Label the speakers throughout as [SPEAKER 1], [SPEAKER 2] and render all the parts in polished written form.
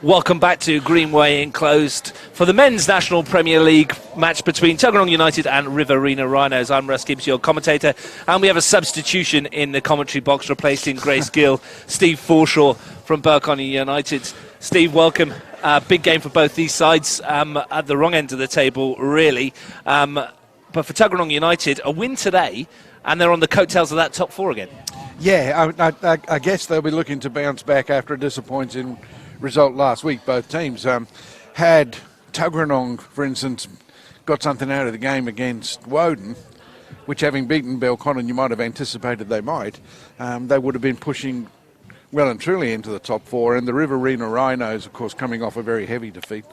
[SPEAKER 1] Welcome back to Greenway Enclosed for the Men's National Premier League match between Tuggeranong United and Riverina Rhinos. I'm Russ Gibbs, your commentator, and we have a substitution in the commentary box replacing Grace Gill, Steve Forshaw from Burcon United. Steve, welcome. Big game for both these sides at the wrong end of the table, really. But for Tuggeranong United, a win today, and they're on the coattails of that top four again.
[SPEAKER 2] Yeah, I guess they'll be looking to bounce back after a disappointing result last week. Both teams had Tuggeranong, for instance, got something out of the game against Woden, which, having beaten Belconnen, you might have anticipated they might. They would have been pushing well and truly into the top four, and the Riverina Rhinos, of course, coming off a very heavy defeat,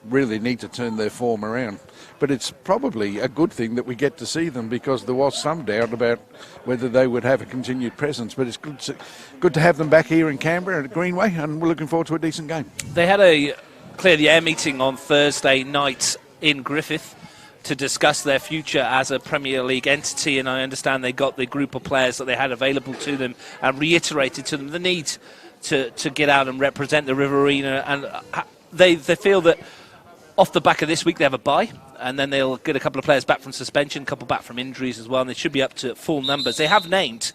[SPEAKER 2] really need to turn their form around. But it's probably a good thing that we get to see them, because there was some doubt about whether they would have a continued presence. But it's good to have them back here in Canberra at Greenway, and we're looking forward to a decent game.
[SPEAKER 1] They had a clear the air meeting on Thursday night in Griffith to discuss their future as a Premier League entity, and I understand they got the group of players that they had available to them and reiterated to them the need to get out and represent the Riverina, and they feel that off the back of this week they have a bye, and then they'll get a couple of players back from suspension, a couple back from injuries as well, and they should be up to full numbers. They have named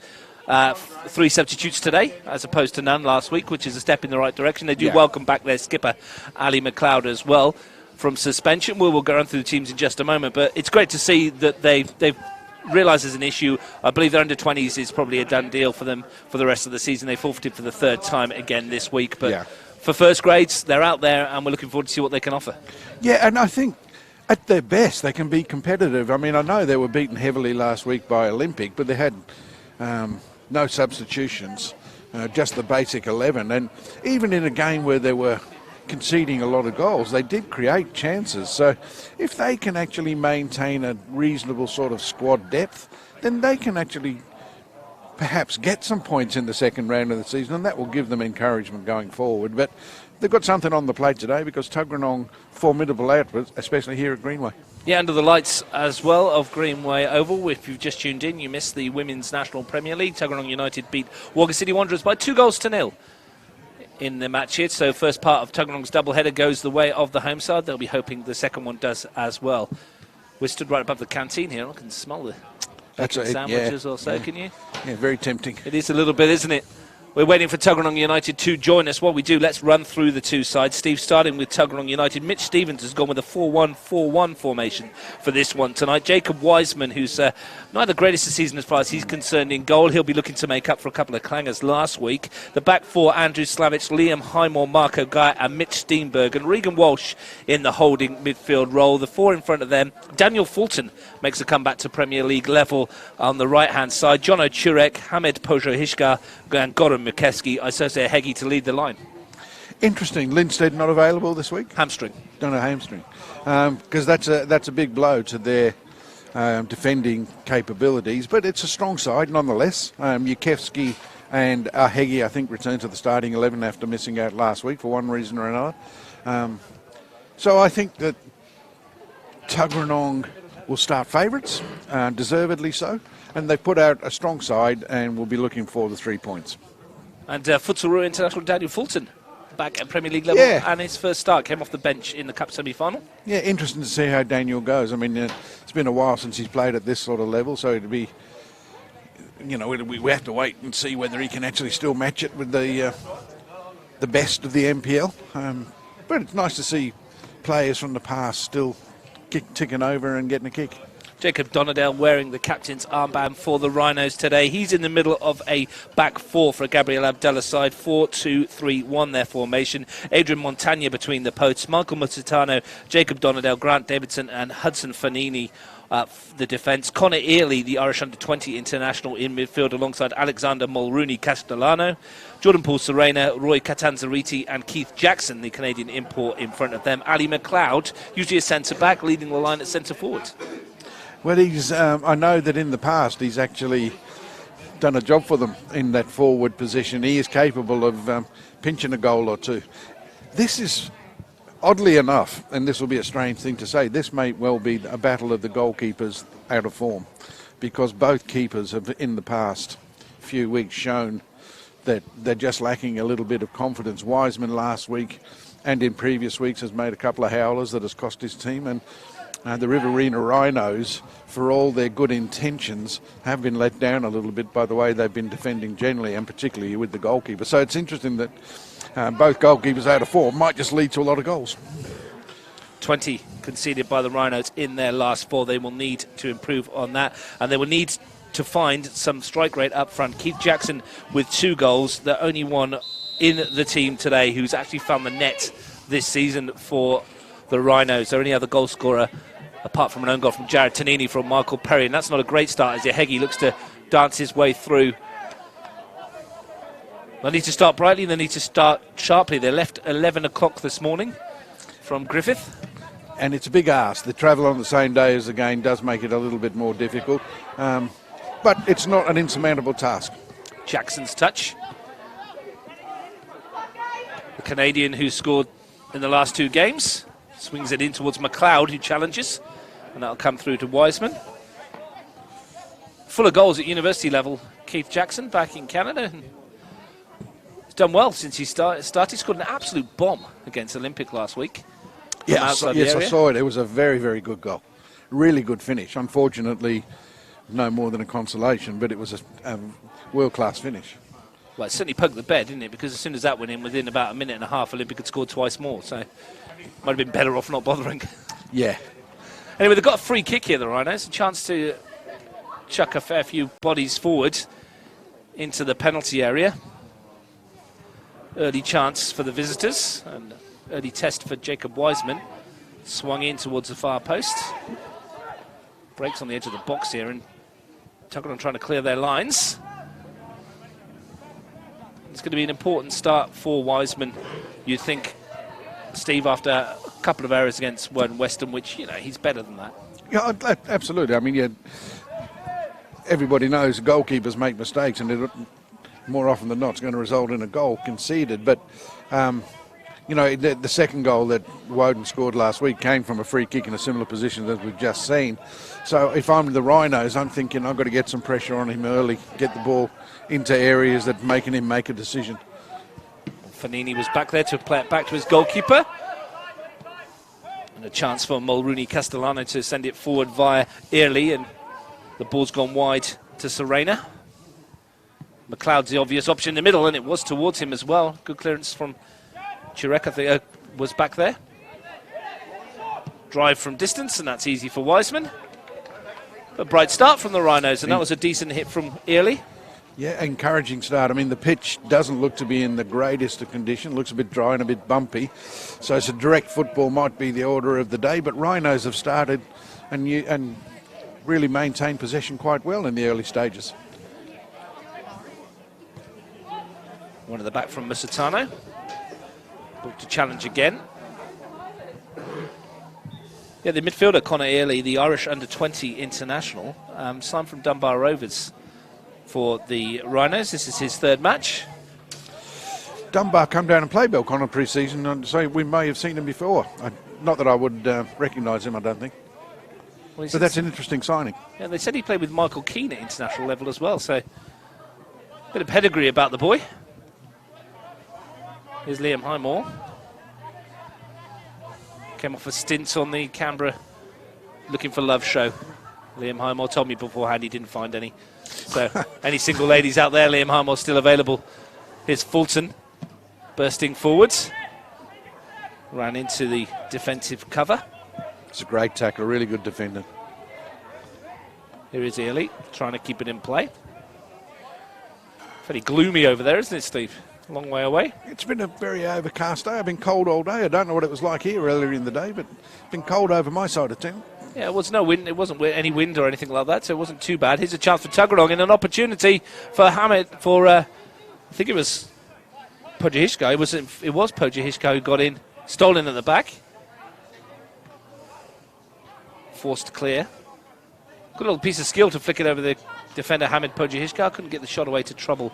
[SPEAKER 1] 3 substitutes today as opposed to none last week, which is a step in the right direction. They do welcome back their skipper Ali McLeod as well from suspension. We'll go on through the teams in just a moment, but it's great to see that they've realised there's an issue. I believe their under-20s is probably a done deal for them for the rest of the season. They forfeited for the third time again this week, but for first grades, they're out there, and we're looking forward to see what they can offer. Yeah,
[SPEAKER 2] and I think at their best they can be competitive. I mean, I know they were beaten heavily last week by Olympic, but they had no substitutions, just the basic 11, and even in a game where they were conceding a lot of goals, they did create chances. So if they can actually maintain a reasonable sort of squad depth, then they can actually perhaps get some points in the second round of the season, and that will give them encouragement going forward. But they've got something on the plate today, because Tuggeranong, formidable outfit, especially here at Greenway.
[SPEAKER 1] Yeah, under the lights as well of Greenway Oval. If you've just tuned in, you missed the Women's National Premier League. Tuggeranong United beat Wagga City Wanderers by 2-0 in the match here. So first part of Tuggeranong's doubleheader goes the way of the home side. They'll be hoping the second one does as well. We're stood right above the canteen here. I can smell the sandwiches or so, can you?
[SPEAKER 2] Yeah, very tempting.
[SPEAKER 1] It is a little bit, isn't it? We're waiting for Tuggeranong United to join us. While we do, let's run through the two sides. Steve, starting with Tuggeranong United. Mitch Stevens has gone with a 4-1-4-1 formation for this one tonight. Jacob Wiseman, who's not the greatest of season as far as he's concerned in goal. He'll be looking to make up for a couple of clangers last week. The back four, Andrew Slavic, Liam Highmore, Marco Guy and Mitch Steenberg. And Regan Walsh in the holding midfield role. The four in front of them, Daniel Fulton makes a comeback to Premier League level on the right-hand side. John O'Churek, Hamed Pojo-Hishka and Goran Mukeski, Isose Hegi to lead the line.
[SPEAKER 2] Interesting. Linstead not available this week?
[SPEAKER 1] Hamstring.
[SPEAKER 2] Don't know, hamstring. Because that's a big blow to their defending capabilities, but it's a strong side nonetheless. Mukeski and Hegi, I think, returned to the starting 11 after missing out last week for one reason or another. So I think that Tuggeranong will start favourites, deservedly so, and they put out a strong side and will be looking for the 3 points. And
[SPEAKER 1] Futsal International Daniel Fulton back at Premier League level, and his first start came off the bench in the Cup semi-final.
[SPEAKER 2] Yeah, interesting to see how Daniel goes. I mean, it's been a while since he's played at this sort of level, so it'd be, we have to wait and see whether he can actually still match it with the best of the MPL. But it's nice to see players from the past still ticking over and getting a kick.
[SPEAKER 1] Jacob Donadale wearing the captain's armband for the Rhinos today. He's in the middle of a back four for Gabriel Abdallah side. 4-2-3-1 their formation. Adrian Montagna between the posts. Michael Musitano, Jacob Donadale, Grant Davidson and Hudson Fanini the defence. Connor Earley, the Irish under-20 international in midfield, alongside Alexander Mulrooney Castellano. Jordan Paul Serena, Roy Catanzariti and Keith Jackson, the Canadian import, in front of them. Ali McLeod, usually a centre-back, leading the line at centre-forward.
[SPEAKER 2] Well, I know that in the past he's actually done a job for them in that forward position. He is capable of pinching a goal or two. This is, oddly enough, and this will be a strange thing to say, this may well be a battle of the goalkeepers out of form, because both keepers have in the past few weeks shown that they're just lacking a little bit of confidence. Wiseman last week and in previous weeks has made a couple of howlers that has cost his team, and the Riverina Rhinos, for all their good intentions, have been let down a little bit by the way they've been defending generally, and particularly with the goalkeeper. So it's interesting that both goalkeepers out of form might just lead to a lot of goals.
[SPEAKER 1] 20 conceded by the Rhinos in their last 4. They will need to improve on that, and they will need to find some strike rate up front. Keith Jackson with 2 goals, the only one in the team today who's actually found the net this season for the Rhinos. Their only other goal scorer, apart from an own goal from Jared Tanini from Michael Perry, and that's not a great start as Yahegi looks to dance his way through. They need to start brightly, they need to start sharply. They left 11 o'clock this morning from Griffith.
[SPEAKER 2] And it's a big ask. The travel on the same day as the game does make it a little bit more difficult, but it's not an insurmountable task.
[SPEAKER 1] Jackson's touch. The Canadian who scored in the last 2 games swings it in towards McLeod, who challenges, and that'll come through to Wiseman. Full of goals at university level, Keith Jackson back in Canada. He's done well since he started. Scored an absolute bomb against Olympic last week.
[SPEAKER 2] Yes, I saw it. It was a very, very good goal. Really good finish. Unfortunately, no more than a consolation, but it was a world-class finish.
[SPEAKER 1] Well, it certainly poked the bed, didn't it? Because as soon as that went in, within about a minute and a half, Olympic had scored twice more. So might have been better off not bothering.
[SPEAKER 2] Yeah.
[SPEAKER 1] Anyway, they've got a free kick here, the Rhinos. A chance to chuck a fair few bodies forward into the penalty area. Early chance for the visitors, and early test for Jacob Wiseman. Swung in towards the far post. Breaks on the edge of the box here, and Tuggeranong trying to clear their lines. It's going to be an important start for Wiseman, you'd think, Steve, after a couple of errors against Western, which, he's better than that.
[SPEAKER 2] Yeah, absolutely. I mean, everybody knows goalkeepers make mistakes, and more often than not, it's going to result in a goal conceded. But, the second goal that Woden scored last week came from a free kick in a similar position as we've just seen. So if I'm the Rhinos, I'm thinking I've got to get some pressure on him early, get the ball into areas that making him make a decision.
[SPEAKER 1] Fanini was back there to play it back to his goalkeeper. And a chance for Mulrooney Castellano to send it forward via Early, and the ball's gone wide to Serena. McLeod's the obvious option in the middle, and it was towards him as well. Good clearance from Chirek, I think, was back there. Drive from distance, and that's easy for Wiseman. A bright start from the Rhinos, and that was a decent hit from Early.
[SPEAKER 2] Yeah, encouraging start. I mean, the pitch doesn't look to be in the greatest of condition. Looks a bit dry and a bit bumpy. So direct football might be the order of the day, but Rhinos have started and really maintained possession quite well in the early stages.
[SPEAKER 1] One at the back from Musitano. Booked to challenge again. Yeah, the midfielder, Connor Early, the Irish under-20 international, signed from Dunbar Rovers for the Rhinos. This is his 3rd match.
[SPEAKER 2] Dunbar come down and played Belconnor pre-season, and so we may have seen him before. Not that I would recognise him, I don't think. Well, but that's an interesting signing.
[SPEAKER 1] Yeah, they said he played with Michael Keane at international level as well, so a bit of pedigree about the boy. Here's Liam Highmore. Came off a stint on the Canberra Looking for Love show. Liam Highmore told me beforehand he didn't find any. So any single ladies out there, Liam Highmore's still available. Here's Fulton bursting forwards. Ran into the defensive cover.
[SPEAKER 2] It's a great tackle, really good defender.
[SPEAKER 1] Here is Ely trying to keep it in play. Fairly gloomy over there, isn't it, Steve? A long way away.
[SPEAKER 2] It's been a very overcast day. I've been cold all day. I don't know what it was like here earlier in the day, but it's been cold over my side of town.
[SPEAKER 1] Yeah, it was no wind. It wasn't any wind or anything like that, so it wasn't too bad. Here's a chance for Tuggeranong and an opportunity for Hammett for, I think it was Pojahishka. It was Pojahishka who got in, stolen at the back. Forced to clear. Good little piece of skill to flick it over the defender, Hamid Pojahishka. Couldn't get the shot away to trouble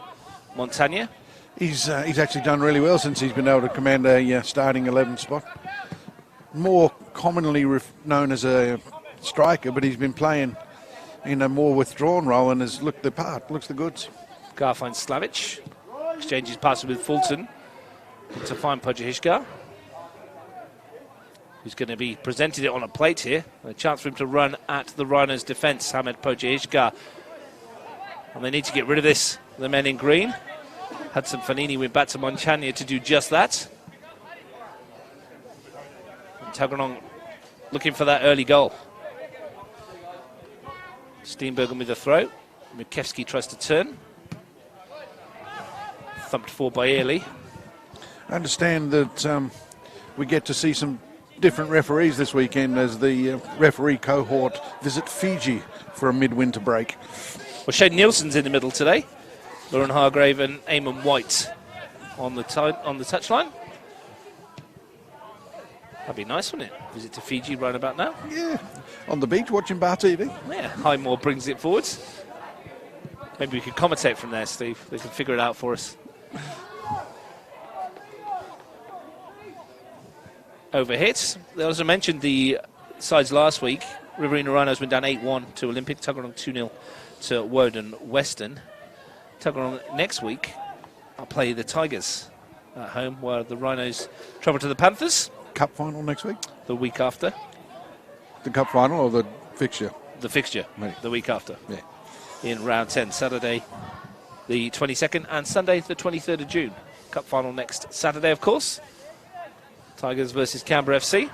[SPEAKER 1] Montagna.
[SPEAKER 2] He's actually done really well since he's been able to command a starting 11 spot. More commonly known as a striker, but he's been playing in a more withdrawn role and has looked the part, looks the goods.
[SPEAKER 1] Gar finds Slavic. Exchanges passes with Fulton to find Pojihishkar, who's going to be presented it on a plate here. A chance for him to run at the Rhinos' defence, Hamed Pojihishkar. And they need to get rid of this, the men in green. Hudson Fanini went back to Monchania to do just that. And Tuggeranong looking for that early goal. Steenbergen with the throw. Mikevsky tries to turn. Thumped for by Early.
[SPEAKER 2] I understand that we get to see some different referees this weekend as the referee cohort visit Fiji for a midwinter break.
[SPEAKER 1] Well, Shane Nielsen's in the middle today. Lauren Hargrave and Eamon White on the touchline. That'd be nice, wouldn't it? Visit to Fiji right about now.
[SPEAKER 2] Yeah, on the beach watching Bar TV.
[SPEAKER 1] Yeah, Highmore brings it forwards. Maybe we could commentate from there, Steve. They can figure it out for us. Over hits. They also mentioned the sides last week. Riverina Rhinos went down 8-1 to Olympic. Tuggeranong 2-0 to Woden Western. Tuggeranong next week I'll play the Tigers at home, where the Rhinos travel to the Panthers.
[SPEAKER 2] Cup final next week?
[SPEAKER 1] The week after.
[SPEAKER 2] The cup final or the fixture?
[SPEAKER 1] The fixture,
[SPEAKER 2] Maybe.
[SPEAKER 1] The week after.
[SPEAKER 2] Yeah.
[SPEAKER 1] In round 10, Saturday the 22nd and Sunday the 23rd of June. Cup final next Saturday, of course. Tigers versus Canberra FC.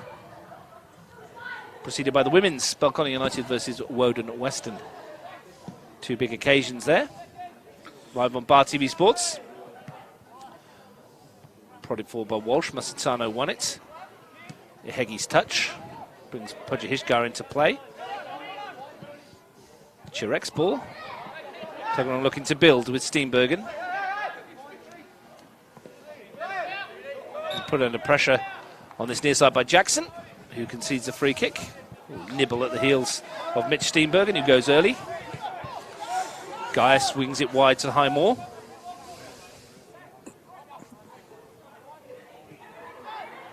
[SPEAKER 1] Preceded by the women's, Belconnen United versus Woden Western. Two big occasions there. Live on Bar TV Sports. Prodded forward by Walsh. Masatano won it. Ihegi's touch brings Pojihishkar into play. Chirek's ball. Tuggeranong looking to build with Steenbergen. Put under pressure on this near side by Jackson, who concedes a free kick. Nibble at the heels of Mitch Steenbergen, who goes early. Gaia swings it wide to Highmore.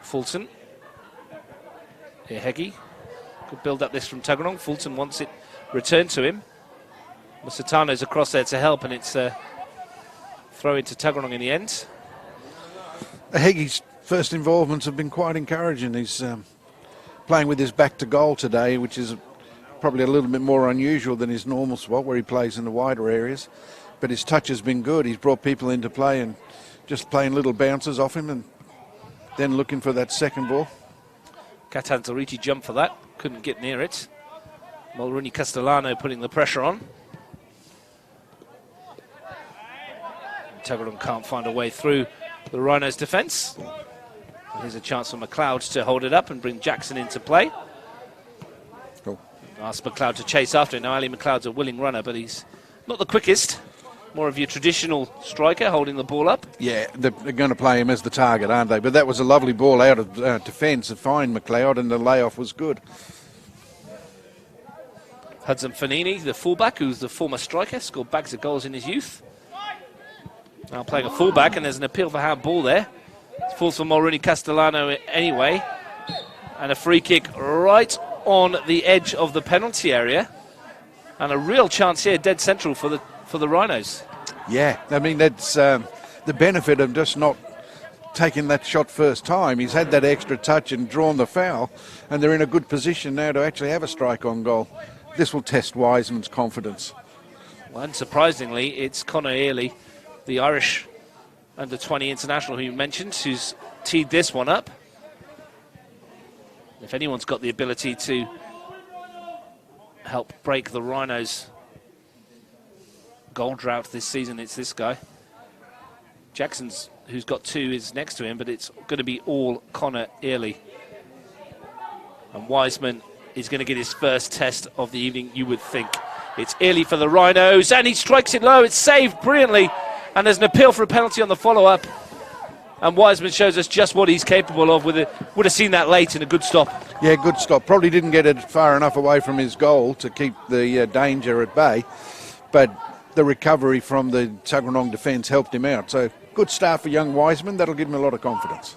[SPEAKER 1] Fulton. Ihegi could build up this from Tuggeranong. Fulton wants it returned to him. Masatano's across there to help, and it's a throw into Tuggeranong in the end.
[SPEAKER 2] Ihegi's first involvements have been quite encouraging. He's playing with his back to goal today, which is probably a little bit more unusual than his normal spot where he plays in the wider areas. But his touch has been good. He's brought people into play and just playing little bounces off him and then looking for that second ball.
[SPEAKER 1] Katan Zarichi jumped for that, couldn't get near it. Mulrooney Castellano putting the pressure on. Tuggeranong can't find a way through the Rhinos' defence. Here's a chance for McLeod to hold it up and bring Jackson into play.
[SPEAKER 2] Cool.
[SPEAKER 1] Ask McLeod to chase after it. Now Ali McLeod's a willing runner, but he's not the quickest. More of your traditional striker holding the ball up.
[SPEAKER 2] Yeah, they're going to play him as the target, aren't they? But that was a lovely ball out of defence to find McLeod, and the layoff was good.
[SPEAKER 1] Hudson Fanini, the fullback, who's the former striker, scored bags of goals in his youth. Now playing a fullback, and there's an appeal for handball there. It falls for Mulrooney Castellano anyway. And a free kick right on the edge of the penalty area. And a real chance here, dead central for the Rhinos.
[SPEAKER 2] Yeah, I mean, that's the benefit of just not taking that shot first time. He's had that extra touch and drawn the foul, and they're in a good position now to actually have a strike on goal. This will test Wiseman's confidence.
[SPEAKER 1] Well, unsurprisingly, it's Conor Early, the Irish under-20 international who you mentioned, who's teed this one up. If anyone's got the ability to help break the Rhinos' goal drought this season, it's this guy. Jackson's, who's got two, is next to him, but it's going to be all Conor Early. And Wiseman is going to get his first test of the evening, you would think. It's Early for the Rhinos, and he strikes it low. It's saved brilliantly, and there's an appeal for a penalty on the follow-up. And Wiseman shows us just what he's capable of with it. Would have seen that late in a good stop.
[SPEAKER 2] Yeah, good stop. Probably didn't get it far enough away from his goal to keep the danger at bay, but the recovery from the Tuggeranong defence helped him out. So good start for young Wiseman. That'll give him a lot of confidence.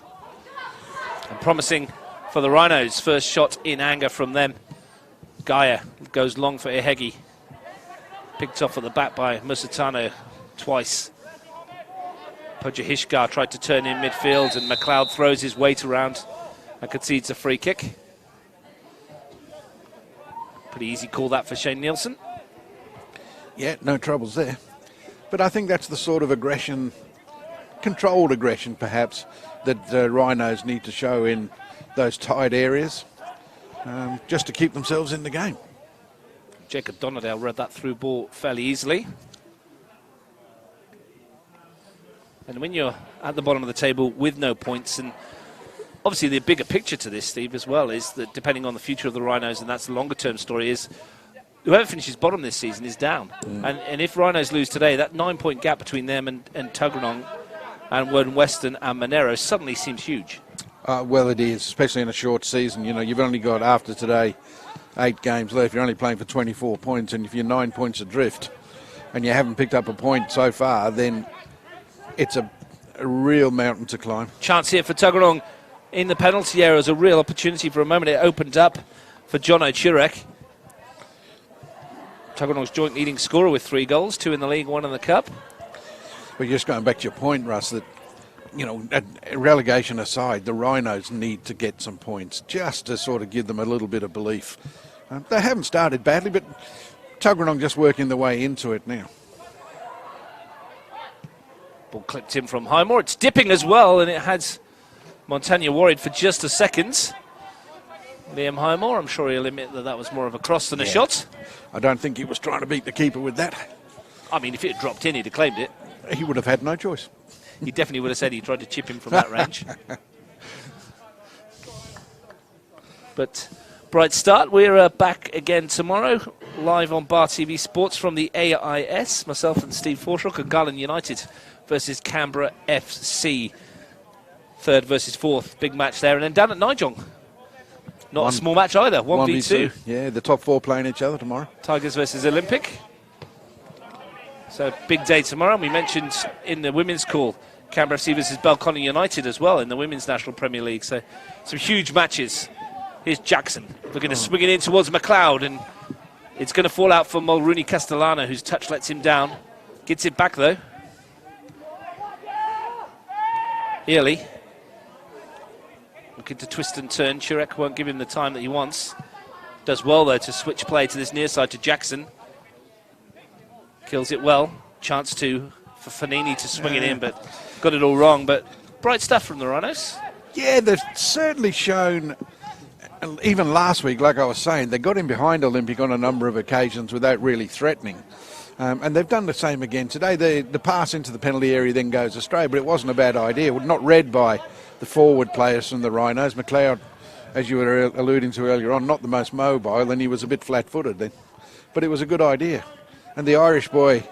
[SPEAKER 1] And promising for the Rhinos. First shot in anger from them. Gaia goes long for Ihegi. Picked off at the back by Musatano twice. Pujahishkar tried to turn in midfield, and McLeod throws his weight around and concedes a free kick. Pretty easy call that for Shane Nielsen.
[SPEAKER 2] Yeah, no troubles there. But I think that's the sort of aggression, controlled aggression perhaps, that Rhinos need to show in those tight areas just to keep themselves in the game.
[SPEAKER 1] Jacob Donadale read that through ball fairly easily. And when you're at the bottom of the table with no points, and obviously the bigger picture to this, Steve, as well, is that depending on the future of the Rhinos, and that's the longer term story, is whoever finishes bottom this season is down. And if Rhinos lose today, that 9-point gap between them and Tuggeranong and Woden Western and Monero suddenly seems huge.
[SPEAKER 2] Well, it is, especially in a short season. You know, you've only got, after today, 8 games left. You're only playing for 24 points, and if you're 9 points adrift and you haven't picked up a point so far, then it's a real mountain to climb.
[SPEAKER 1] Chance here for Tuggeranong in the penalty area is a real opportunity for a moment. It opened up for John O'Churek. Tuggeranong's joint leading scorer with 3 goals, 2 in the league, 1 in the cup.
[SPEAKER 2] But just going back to your point, Russ, that, you know, relegation aside, the Rhinos need to get some points just to sort of give them a little bit of belief. They haven't started badly, but Tuggeranong just working their way into it now.
[SPEAKER 1] Ball clipped in from Highmore. It's dipping as well, and it has Montagna worried for just a second. Liam Highmore, I'm sure he'll admit that that was more of a cross than a shot.
[SPEAKER 2] I don't think he was trying to beat the keeper with that.
[SPEAKER 1] I mean, if it had dropped in, he'd have claimed it.
[SPEAKER 2] He would have had no choice.
[SPEAKER 1] He definitely would have said he tried to chip him from that range. But bright start. We're back again tomorrow, live on Bar TV Sports from the AIS. Myself and Steve Forshock and Garland United versus Canberra FC. 3rd versus 4th, big match there. And then down at Nijong. Not a small match either, 1v2.
[SPEAKER 2] Yeah, the top 4 playing each other tomorrow.
[SPEAKER 1] Tigers versus Olympic. So big day tomorrow. And we mentioned in the women's call, Canberra FC versus Belconnen United as well in the Women's National Premier League. So some huge matches. Here's Jackson looking to swing it in towards McLeod, and it's going to fall out for Mulrooney Castellano, whose touch lets him down. Gets it back though. Ely looking to twist and turn. Churek won't give him the time that he wants. Does well though to switch play to this near side to Jackson. Kills it well. Chance for Fanini to swing it in, but got it all wrong. But bright stuff from the Rhinos.
[SPEAKER 2] Yeah, they've certainly shown, even last week, like I was saying, they got in behind Olympic on a number of occasions without really threatening. And they've done the same again today. The pass into the penalty area then goes astray, but it wasn't a bad idea. Not read by the forward players from the Rhinos. McLeod, as you were alluding to earlier on, not the most mobile, and he was a bit flat-footed then. But it was a good idea. And the Irish boy,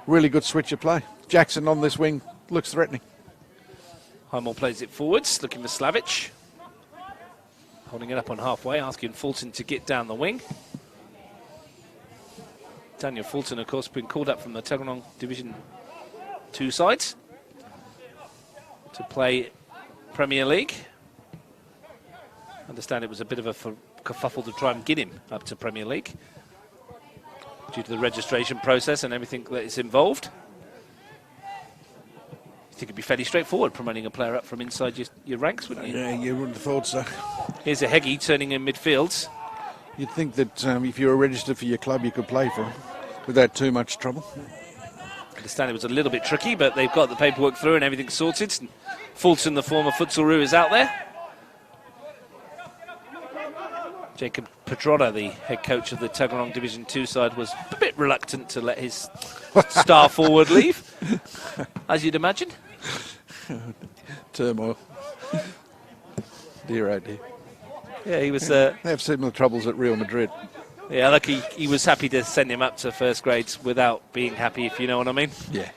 [SPEAKER 2] really good switch of play. Jackson on this wing looks threatening.
[SPEAKER 1] Highmore plays it forwards, looking for Slavic. Holding it up on halfway, asking Fulton to get down the wing. Daniel Fulton, of course, been called up from the Tuggeranong Division 2 sides to play Premier League. I understand it was a bit of a kerfuffle to try and get him up to Premier League due to the registration process and everything that is involved. I think it'd be fairly straightforward promoting a player up from inside your ranks, wouldn't you?
[SPEAKER 2] Yeah, you wouldn't have thought so.
[SPEAKER 1] Here's a Heggie turning in midfield.
[SPEAKER 2] You'd think that if you were registered for your club, you could play for him without too much trouble.
[SPEAKER 1] I understand it was a little bit tricky, but they've got the paperwork through and everything's sorted. And Fulton, the former futsalru, is out there. Jacob Pedrotta, the head coach of the Tuggeranong Division 2 side, was a bit reluctant to let his star forward leave, as you'd imagine.
[SPEAKER 2] Turmoil. Dear, oh dear.
[SPEAKER 1] Yeah, he was...
[SPEAKER 2] They have similar troubles at Real Madrid.
[SPEAKER 1] Yeah, look, he was happy to send him up to first grades without being happy, if you know what I mean.
[SPEAKER 2] Yeah.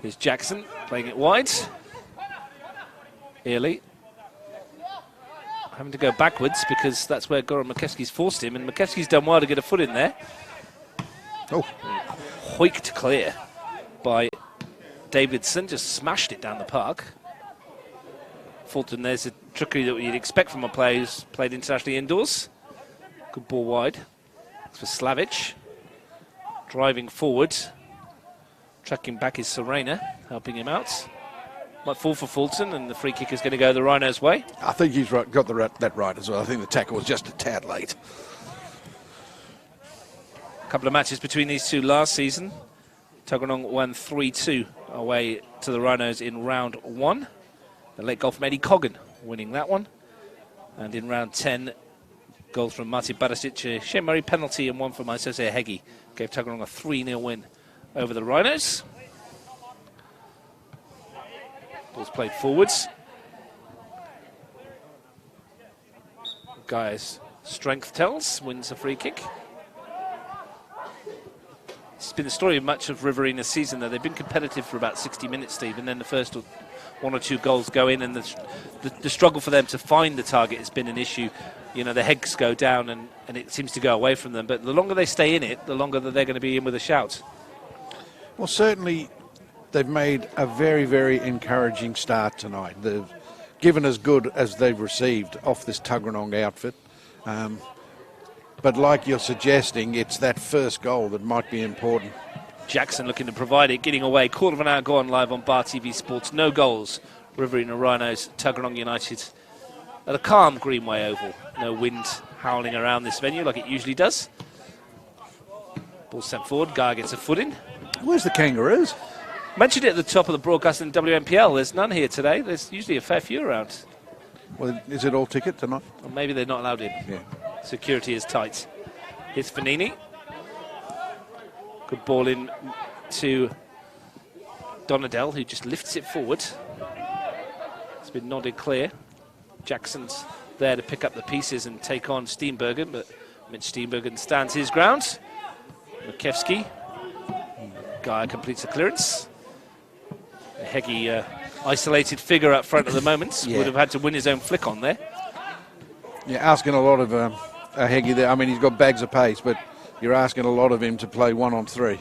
[SPEAKER 1] Here's Jackson playing it wide. Ely having to go backwards because that's where Goran McKeskey's forced him, and McKeskey's done well to get a foot in there.
[SPEAKER 2] Oh.
[SPEAKER 1] Hoiked clear by Davidson, just smashed it down the park. Fulton, there's a trickery that you'd expect from a player who's played internationally indoors. Good ball wide. It's for Slavic. Driving forward. Tracking back is Serena, helping him out. Might fall for Fulton, and the free kick is going to go the Rhinos' way.
[SPEAKER 2] I think he's got that right as well. I think the tackle was just a tad late.
[SPEAKER 1] A couple of matches between these two last season. Tuggeranong won 3-2 away to the Rhinos in round 1. The late goal from Eddie Coggan winning that one. And in round 10, goals from Martin Barasic, a Shane Murray penalty, and one from Isose Hegi gave Tuggeranong a 3-0 win over the Rhinos. Ball's played forwards. Guy's strength tells, wins a free kick. It's been the story of much of Riverina's season, though. They've been competitive for about 60 minutes, Steve, and then the first one or two goals go in, and the struggle for them to find the target has been an issue. You know, the heads go down, and it seems to go away from them. But the longer they stay in it, the longer that they're going to be in with a shout.
[SPEAKER 2] Well, certainly they've made a very, very encouraging start tonight. They've given as good as they've received off this Tuggeranong outfit. But like you're suggesting, it's that first goal that might be important.
[SPEAKER 1] Jackson looking to provide it, getting away. Quarter of an hour gone live on Bar TV Sports. No goals. Riverina Rhinos, Tuggeranong United at a calm Greenway Oval. No wind howling around this venue like it usually does. Ball sent forward. Guy gets a foot in.
[SPEAKER 2] Where's the Kangaroos?
[SPEAKER 1] Mentioned it at the top of the broadcast in WMPL. There's none here today. There's usually a fair few around.
[SPEAKER 2] Well, is it all ticket tonight?
[SPEAKER 1] Or maybe they're not allowed in.
[SPEAKER 2] Yeah.
[SPEAKER 1] Security is tight. Here's Fanini. Good ball in to Donadell, who just lifts it forward. It's been nodded clear. Jackson's there to pick up the pieces and take on Steenbergen, but Mitch Steenbergen stands his ground. Makevsky. Guy completes the clearance. A Hegi isolated figure up front at the moment.
[SPEAKER 2] Yeah.
[SPEAKER 1] Would have had to win his own flick on there.
[SPEAKER 2] You're asking a lot of Hegi there. I mean, he's got bags of pace, but you're asking a lot of him to play 1-on-3.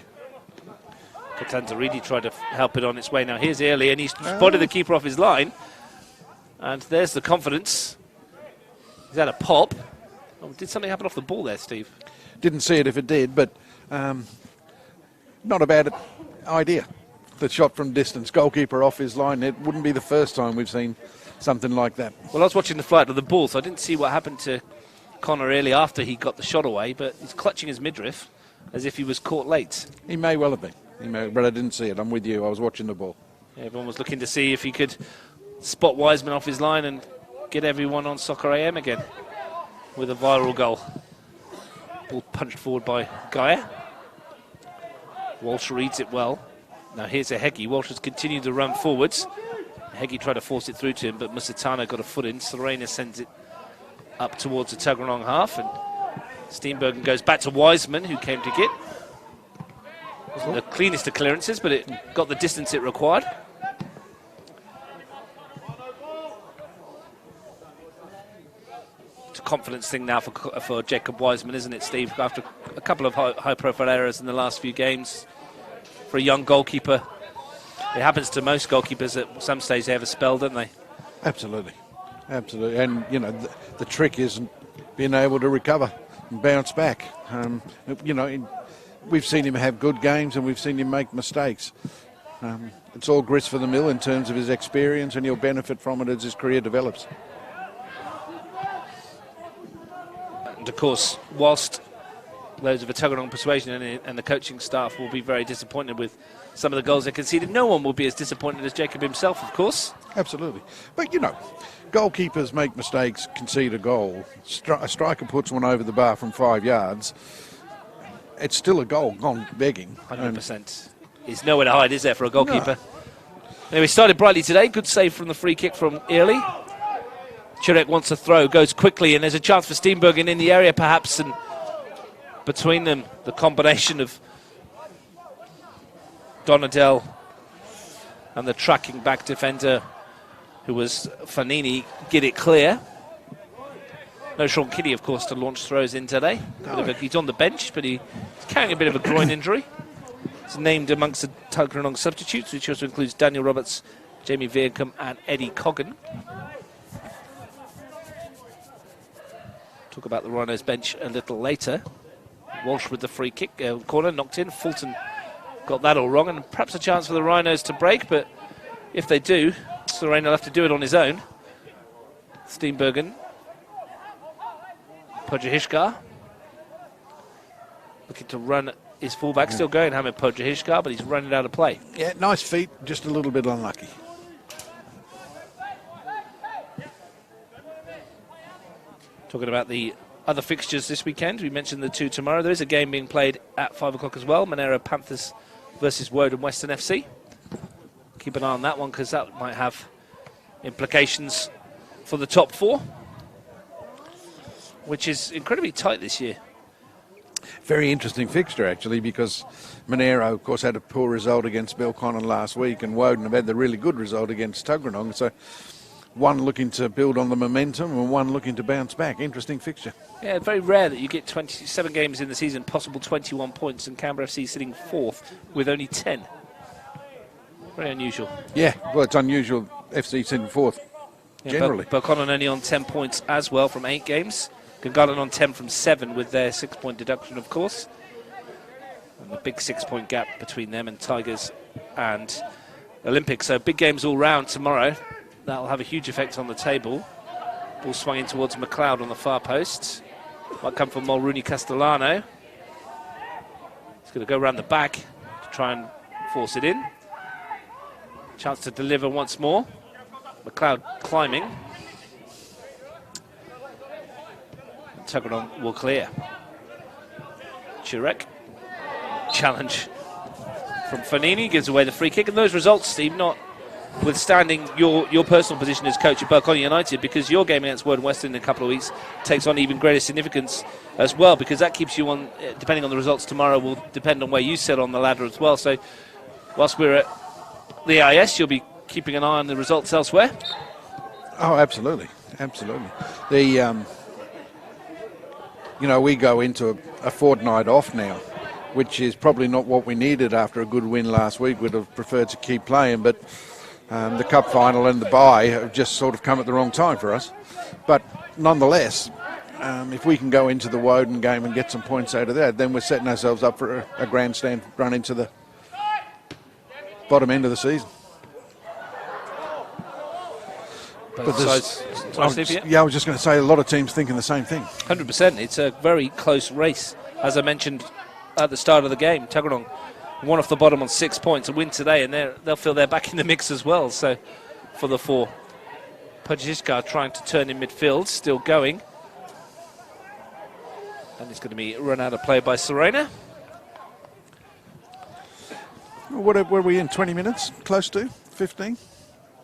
[SPEAKER 1] Catanzaridi tried to help it on its way. Now here's Early, and he's spotted the keeper off his line. And there's the confidence. He's had a pop. Oh, did something happen off the ball there, Steve?
[SPEAKER 2] Didn't see it if it did, but not a bad idea. The shot from distance, goalkeeper off his line. It wouldn't be the first time we've seen something like that.
[SPEAKER 1] Well, I was watching the flight of the ball, so I didn't see what happened to Connor Early after he got the shot away, but he's clutching his midriff as if he was caught late.
[SPEAKER 2] He may well have been, but I didn't see it. I'm with you. I was watching the ball.
[SPEAKER 1] Everyone was looking to see if he could spot Wiseman off his line and get everyone on Soccer AM again with a viral goal. Ball punched forward by Gaia. Walsh reads it well. Now here's a Hegi. Walsh has continued to run forwards. Hegi tried to force it through to him, but Musitano got a foot in. Serena sends it up towards the Tuggeranong half, and Steenbergen goes back to Wiseman, who came to get. Wasn't the cleanest of clearances, but it got the distance it required. It's a confidence thing now for Jacob Wiseman, isn't it, Steve? After a couple of high-profile errors in the last few games, for a young goalkeeper, it happens to most goalkeepers at some stage. They have a spell, don't they?
[SPEAKER 2] Absolutely. Absolutely. And, you know, the trick is being able to recover and bounce back. You know, we've seen him have good games and we've seen him make mistakes. It's all grist for the mill in terms of his experience, and he'll benefit from it as his career develops.
[SPEAKER 1] And, of course, whilst those of a Tuggeranong persuasion and the coaching staff will be very disappointed with some of the goals they conceded, no one will be as disappointed as Jacob himself, of course.
[SPEAKER 2] Absolutely. But, you know, goalkeepers make mistakes, concede a goal. A striker puts one over the bar from 5 yards. It's still a goal gone begging.
[SPEAKER 1] 100%. There's nowhere to hide, is there, for a goalkeeper? No. Anyway, started brightly today. Good save from the free kick from Early. Chirek wants a throw, goes quickly, and there's a chance for Steenbergen in the area, perhaps, and between them, the combination of Donadell and the tracking back defender, who was Fanini, get it clear. No Sean Kinney, of course, to launch throws in today. He's on the bench, but he's carrying a bit of a groin injury. He's named amongst the Tuggeranong substitutes, which also includes Daniel Roberts, Jamie Veercombe and Eddie Coggan. Talk about the Rhinos bench a little later. Walsh with the free kick, corner knocked in. Fulton got that all wrong, and perhaps a chance for the Rhinos to break, but if they do, Serena will have to do it on his own. Steenbergen. Podjahishkar. Looking to run his fullback, still going, Hamid Podjahishkar, but he's running out of play.
[SPEAKER 2] Yeah, nice feet, just a little bit unlucky.
[SPEAKER 1] Talking about the other fixtures this weekend, we mentioned the two tomorrow. There is a game being played at 5 o'clock as well, Monero Panthers versus Woden Western FC. Keep an eye on that one because that might have implications for the top four, which is incredibly tight this year.
[SPEAKER 2] Very interesting fixture, actually, because Monero, of course, had a poor result against Belconnen last week, and Woden have had the really good result against Tuggeranong. So one looking to build on the momentum and one looking to bounce back. Interesting fixture.
[SPEAKER 1] Yeah, very rare that you get 27 games in the season, possible 21 points, and Canberra FC sitting fourth with only 10. Very unusual.
[SPEAKER 2] Yeah, well, it's unusual FC sitting fourth, generally.
[SPEAKER 1] Belconnen only on 10 points as well from 8 games. Gungahlin on 10 from 7 with their 6-point deduction, of course. And a big 6-point gap between them and Tigers and Olympic. So big games all round tomorrow. That'll have a huge effect on the table. Ball swung in towards McLeod on the far post. Might come from Mulrooney Castellano. He's going to go around the back to try and force it in. Chance to deliver once more. McLeod climbing. Tuggeranong will clear. Chirek. Challenge from Fanini gives away the free kick. And those results, Steve, notwithstanding your personal position as coach at Belconnen United, because your game against Woden Western in a couple of weeks takes on even greater significance as well, because that keeps you on, depending on the results tomorrow, will depend on where you sit on the ladder as well. So whilst we're at the AIS, you'll be keeping an eye on the results elsewhere.
[SPEAKER 2] Oh, absolutely. Absolutely. We go into a fortnight off now, which is probably not what we needed after a good win last week. We'd have preferred to keep playing, but the cup final and the bye have just sort of come at the wrong time for us. But nonetheless, if we can go into the Woden game and get some points out of that, then we're setting ourselves up for a grandstand run into the bottom end of the season. I was just going to say, a lot of teams thinking the same thing.
[SPEAKER 1] 100%. It's a very close race. As I mentioned at the start of the game, Tuggeranong one off the bottom on 6 points, a win today, and they'll feel they're back in the mix as well. So for the four, Podjahishkar trying to turn in midfield, still going. And it's going to be run out of play by Serena.
[SPEAKER 2] What were we in, 20 minutes? Close to 15?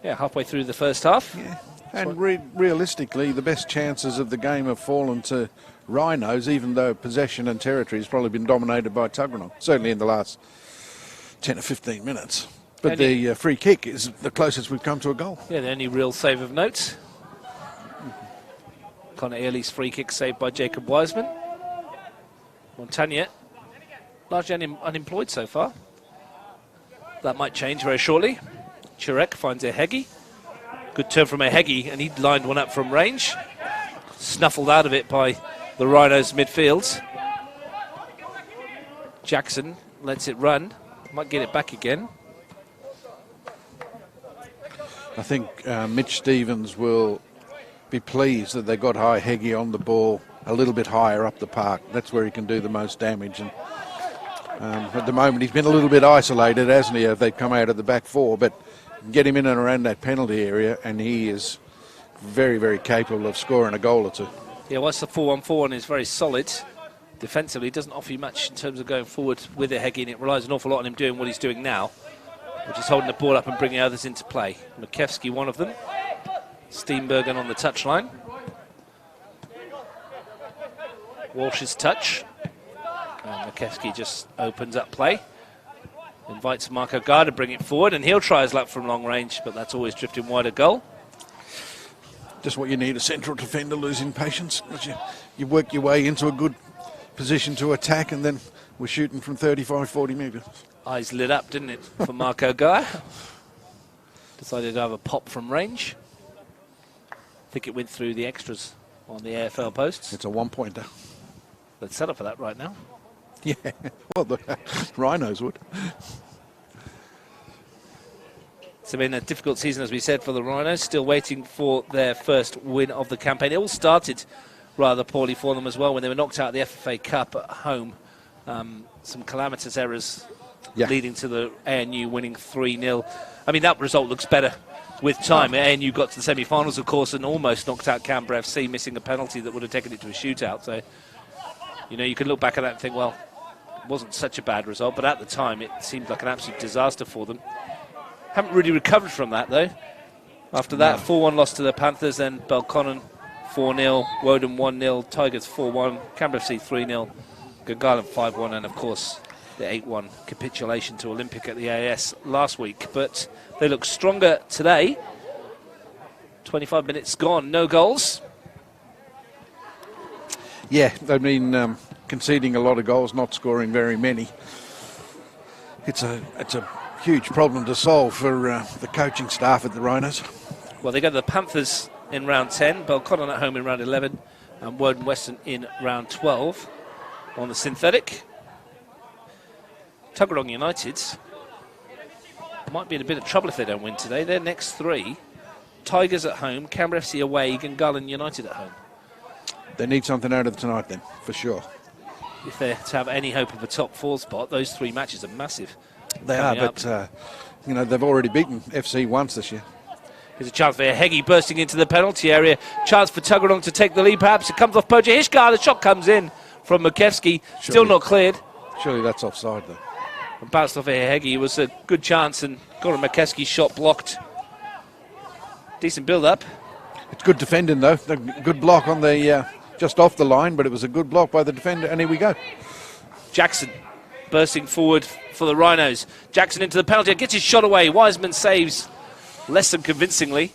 [SPEAKER 1] Yeah, halfway through the first half.
[SPEAKER 2] Yeah, and realistically, the best chances of the game have fallen to Rhinos, even though possession and territory has probably been dominated by Tuggeranong, certainly in the last 10 or 15 minutes. But the free kick is the closest we've come to a goal.
[SPEAKER 1] Yeah, the only real save of note. Connor Early's free kick saved by Jacob Wiseman. Montagna, largely unemployed so far. That might change very shortly. Chirek finds Ehegi. Good turn from Ehegi, and he lined one up from range. Snuffled out of it by the Rhinos midfield. Jackson lets it run. Might get it back again.
[SPEAKER 2] I think Mitch Stevens will be pleased that they got Ehegi on the ball a little bit higher up the park. That's where he can do the most damage. And at the moment, he's been a little bit isolated, hasn't he? They've come out of the back four, but get him in and around that penalty area, and he is very, very capable of scoring a goal or two. Yeah,
[SPEAKER 1] whilst the 4-1-4 and is very solid defensively, it doesn't offer you much in terms of going forward with Ehegi, and it relies an awful lot on him doing what he's doing now, which is holding the ball up and bringing others into play. Makevsky, one of them. Steenbergen on the touchline. Walsh's touch. And Makevsky just opens up play. Invites Marco Gar to bring it forward, and he'll try his luck from long range, but that's always drifting wide of goal.
[SPEAKER 2] Just what you need, a central defender losing patience. You work your way into a good position to attack, and then we're shooting from 35, 40 metres.
[SPEAKER 1] Eyes lit up, didn't it, for Marco Gar? Decided to have a pop from range. I think it went through the extras on the AFL posts.
[SPEAKER 2] It's a one-pointer.
[SPEAKER 1] Let's set up for that right now.
[SPEAKER 2] Yeah, well, the Rhinos would.
[SPEAKER 1] It's been a difficult season, as we said, for the Rhinos. Still waiting for their first win of the campaign. It all started rather poorly for them as well when they were knocked out of the FFA Cup at home. Some calamitous errors leading to the ANU winning 3-0. I mean, that result looks better with time. ANU got to the semi-finals, of course, and almost knocked out Canberra FC, missing a penalty that would have taken it to a shootout. So, you know, you can look back at that and think, well, it wasn't such a bad result, but at the time it seemed like an absolute disaster for them. Haven't really recovered from that, though. After that, 4-1 loss to the Panthers, then Belconnen 4-0, Woden 1-0, Tigers 4-1, Canberra FC 3-0, Gungahlin 5-1, and of course the 8-1 capitulation to Olympic at the AIS last week. But they look stronger today. 25 minutes gone, no goals.
[SPEAKER 2] Yeah, I mean, conceding a lot of goals, not scoring very many. It's a huge problem to solve for the coaching staff at the Rhinos.
[SPEAKER 1] Well, they go to the Panthers in round 10, Belconnen at home in round 11, and Woden Western in round 12 on the synthetic. Tuggeranong United might be in a bit of trouble if they don't win today. Their next three: Tigers at home, Canberra FC away, Gungahlin United at home.
[SPEAKER 2] They need something out of tonight then, for sure.
[SPEAKER 1] If they're to have any hope of a top 4 spot, those 3 matches are massive.
[SPEAKER 2] They are, but you know, they've already beaten FC once this year.
[SPEAKER 1] Here's a chance for Heggie bursting into the penalty area. Chance for Tuggeranong to take the lead. Perhaps it comes off Poja Hishkar. The shot comes in from Makevsky. Still not cleared.
[SPEAKER 2] Surely that's offside, though.
[SPEAKER 1] And bounced off Heggie. It was a good chance, and got a Makevsky shot blocked. Decent build-up.
[SPEAKER 2] It's good defending, though. A good block on the just off the line, but it was a good block by the defender. And here we go.
[SPEAKER 1] Jackson bursting forward for the Rhinos. Jackson into the penalty, gets his shot away. Wiseman saves less than convincingly.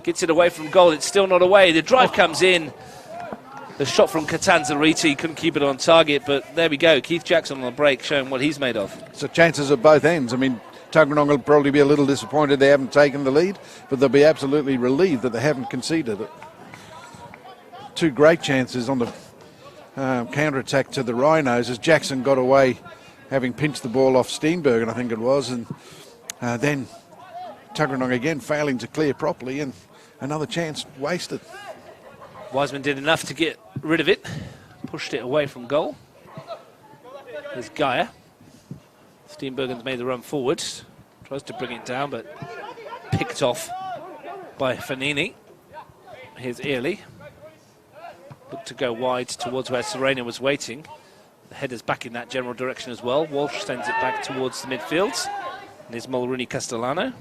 [SPEAKER 1] Gets it away from goal. It's still not away. The drive comes in. The shot from Catanzariti couldn't keep it on target, but there we go. Keith Jackson on the break, showing what he's made of.
[SPEAKER 2] So chances at both ends. I mean, Tuggeranong will probably be a little disappointed they haven't taken the lead, but they'll be absolutely relieved that they haven't conceded it. 2 great chances on the counter-attack to the Rhinos as Jackson got away, having pinched the ball off Steenbergen, I think it was, and then Tuggeranong again failing to clear properly, and another chance wasted.
[SPEAKER 1] Wiseman did enough to get rid of it, pushed it away from goal. There's Gaia. Steenbergen's made the run forward, tries to bring it down, but picked off by Fanini. Here's Early. Looked to go wide towards where Serena was waiting. The header's back in that general direction as well. Walsh sends it back towards the midfield. And there's Mulrooney Castellano.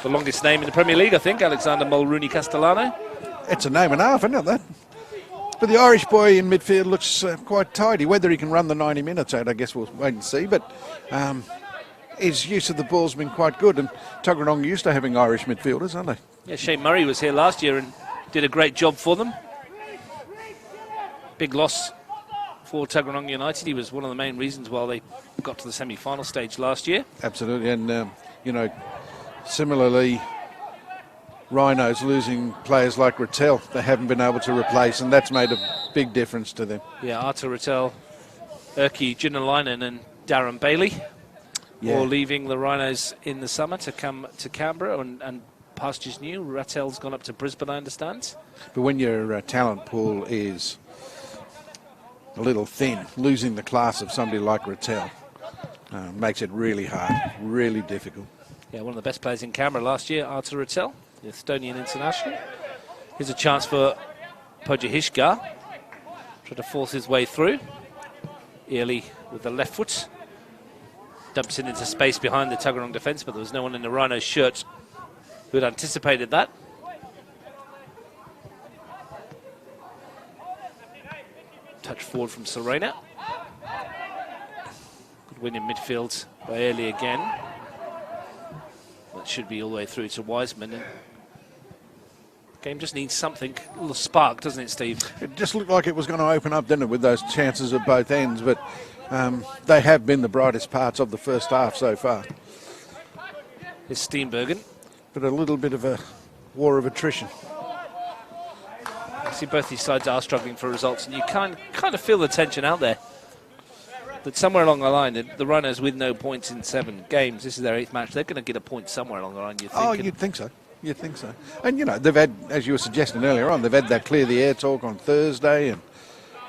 [SPEAKER 1] The longest name in the Premier League, I think, Alexander Mulrooney Castellano.
[SPEAKER 2] It's a name and a half, isn't it, that? But the Irish boy in midfield looks quite tidy. Whether he can run the 90 minutes out, I guess we'll wait and see. But his use of the ball's been quite good. And Tuggeranong used to having Irish midfielders, aren't they?
[SPEAKER 1] Yeah, Shane Murray was here last year and did a great job for them. Big loss for Tuggeranong United. He was one of the main reasons why they got to the semi-final stage last year.
[SPEAKER 2] Absolutely. And, you know, similarly, Rhinos losing players like Rattel they haven't been able to replace, and that's made a big difference to them.
[SPEAKER 1] Yeah, Artur Rattel, Erkki Junalainen and Darren Bailey all leaving the Rhinos in the summer to come to Canberra, and pastures new. Rattel's gone up to Brisbane, I understand.
[SPEAKER 2] But when your talent pool is a little thin, losing the class of somebody like Rattel makes it really hard, really difficult.
[SPEAKER 1] Yeah, one of the best players in Canberra last year, Artur Rattel, the Estonian international. Here's a chance for Poja Hishkar. Trying to force his way through. Early with the left foot. Dumps it into space behind the Tuggeranong defence, but there was no one in the Rhinos shirt who had anticipated that. Touch forward from Serena. Good win in midfield by Early again. That should be all the way through to Wiseman. And game just needs something, a little spark, doesn't it, Steve?
[SPEAKER 2] It just looked like it was going to open up, didn't it, with those chances at both ends, but they have been the brightest parts of the first half so far.
[SPEAKER 1] Here's Steenbergen.
[SPEAKER 2] But a little bit of a war of attrition.
[SPEAKER 1] You see both these sides are struggling for results, and you kind of feel the tension out there that somewhere along the line, the Rhinos with no points in 7 games, this is their 8th match, they're going to get a point somewhere along the line, you think?
[SPEAKER 2] Oh, you'd think so. You'd think so. And, you know, they've had, as you were suggesting earlier on, they've had that clear the air talk on Thursday, and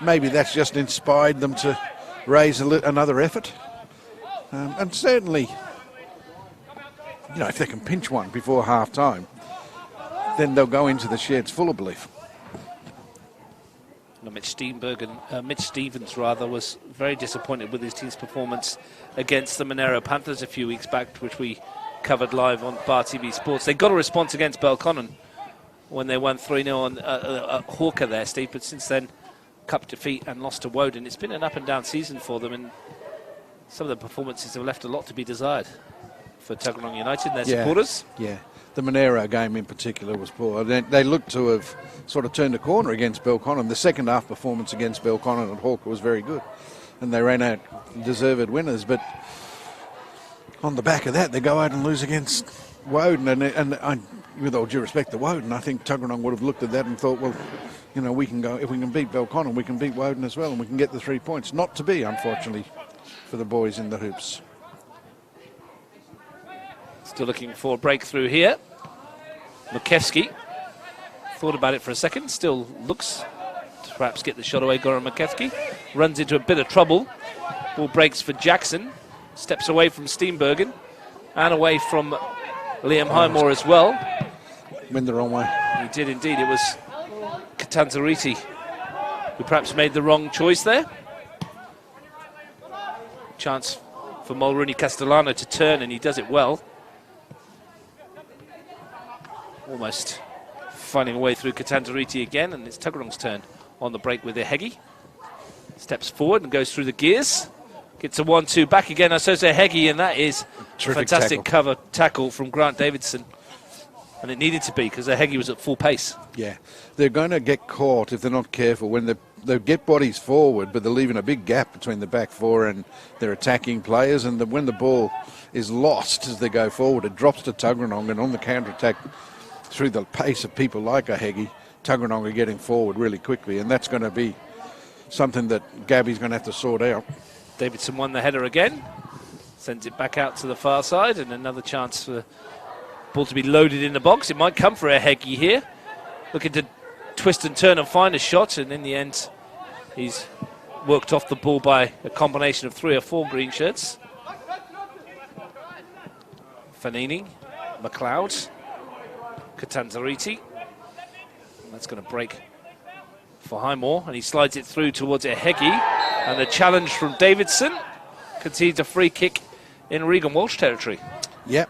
[SPEAKER 2] maybe that's just inspired them to raise another effort. And certainly, you know, if they can pinch one before half-time, then they'll go into the sheds full of belief.
[SPEAKER 1] Mitch Stevens was very disappointed with his team's performance against the Monero Panthers a few weeks back, which we covered live on Bar TV Sports. They got a response against Belconnen when they won 3-0 on Hawker there, Steve, but since then, cup defeat and lost to Woden. It's been an up-and-down season for them, and some of the performances have left a lot to be desired for Tuggeranong United and their supporters. Yeah.
[SPEAKER 2] The Monero game in particular was poor. They looked to have sort of turned a corner against Belconnen. The second half performance against Belconnen and Hawker was very good, and they ran out deserved winners. But on the back of that, they go out and lose against Woden. And with all due respect to Woden, I think Tuggeranong would have looked at that and thought, well, you know, we can go, if we can beat Belconnen, we can beat Woden as well, and we can get the 3 points. Not to be, unfortunately, for the boys in the hoops.
[SPEAKER 1] Still looking for a breakthrough here. McKevsky thought about it for a second, still looks to perhaps get the shot away. Goran McKevsky runs into a bit of trouble. Ball breaks for Jackson, steps away from Steenbergen and away from Liam Highmore as well.
[SPEAKER 2] Went the wrong way.
[SPEAKER 1] He did indeed. It was Katanzariti who perhaps made the wrong choice there. Chance for Mulrooney Castellano to turn, and he does it well. Almost finding a way through Katanzariti again, and it's Tuggeranong's turn on the break with Ehegi. Steps forward and goes through the gears. Gets a 1-2 back again. I suppose Ehegi, and that is a fantastic cover tackle from Grant Davidson. And it needed to be because Ehegi was at full pace.
[SPEAKER 2] Yeah, they're going to get caught if they're not careful when they get bodies forward, but they're leaving a big gap between the back four and their attacking players. And when the ball is lost as they go forward, it drops to Tuggeranong, and on the counter-attack, through the pace of people like Ehegi, Tuggeranong are getting forward really quickly, and that's going to be something that Gabby's going to have to sort out.
[SPEAKER 1] Davidson won the header again, sends it back out to the far side, and another chance for the ball to be loaded in the box. It might come for Ehegi here, looking to twist and turn and find a shot, and in the end he's worked off the ball by a combination of 3 or 4 green shirts. Fanini, McLeod, Katanzariti. That's going to break for Highmore, and he slides it through towards Ehegi, and the challenge from Davidson concedes a free kick in Regan Walsh territory.
[SPEAKER 2] Yep.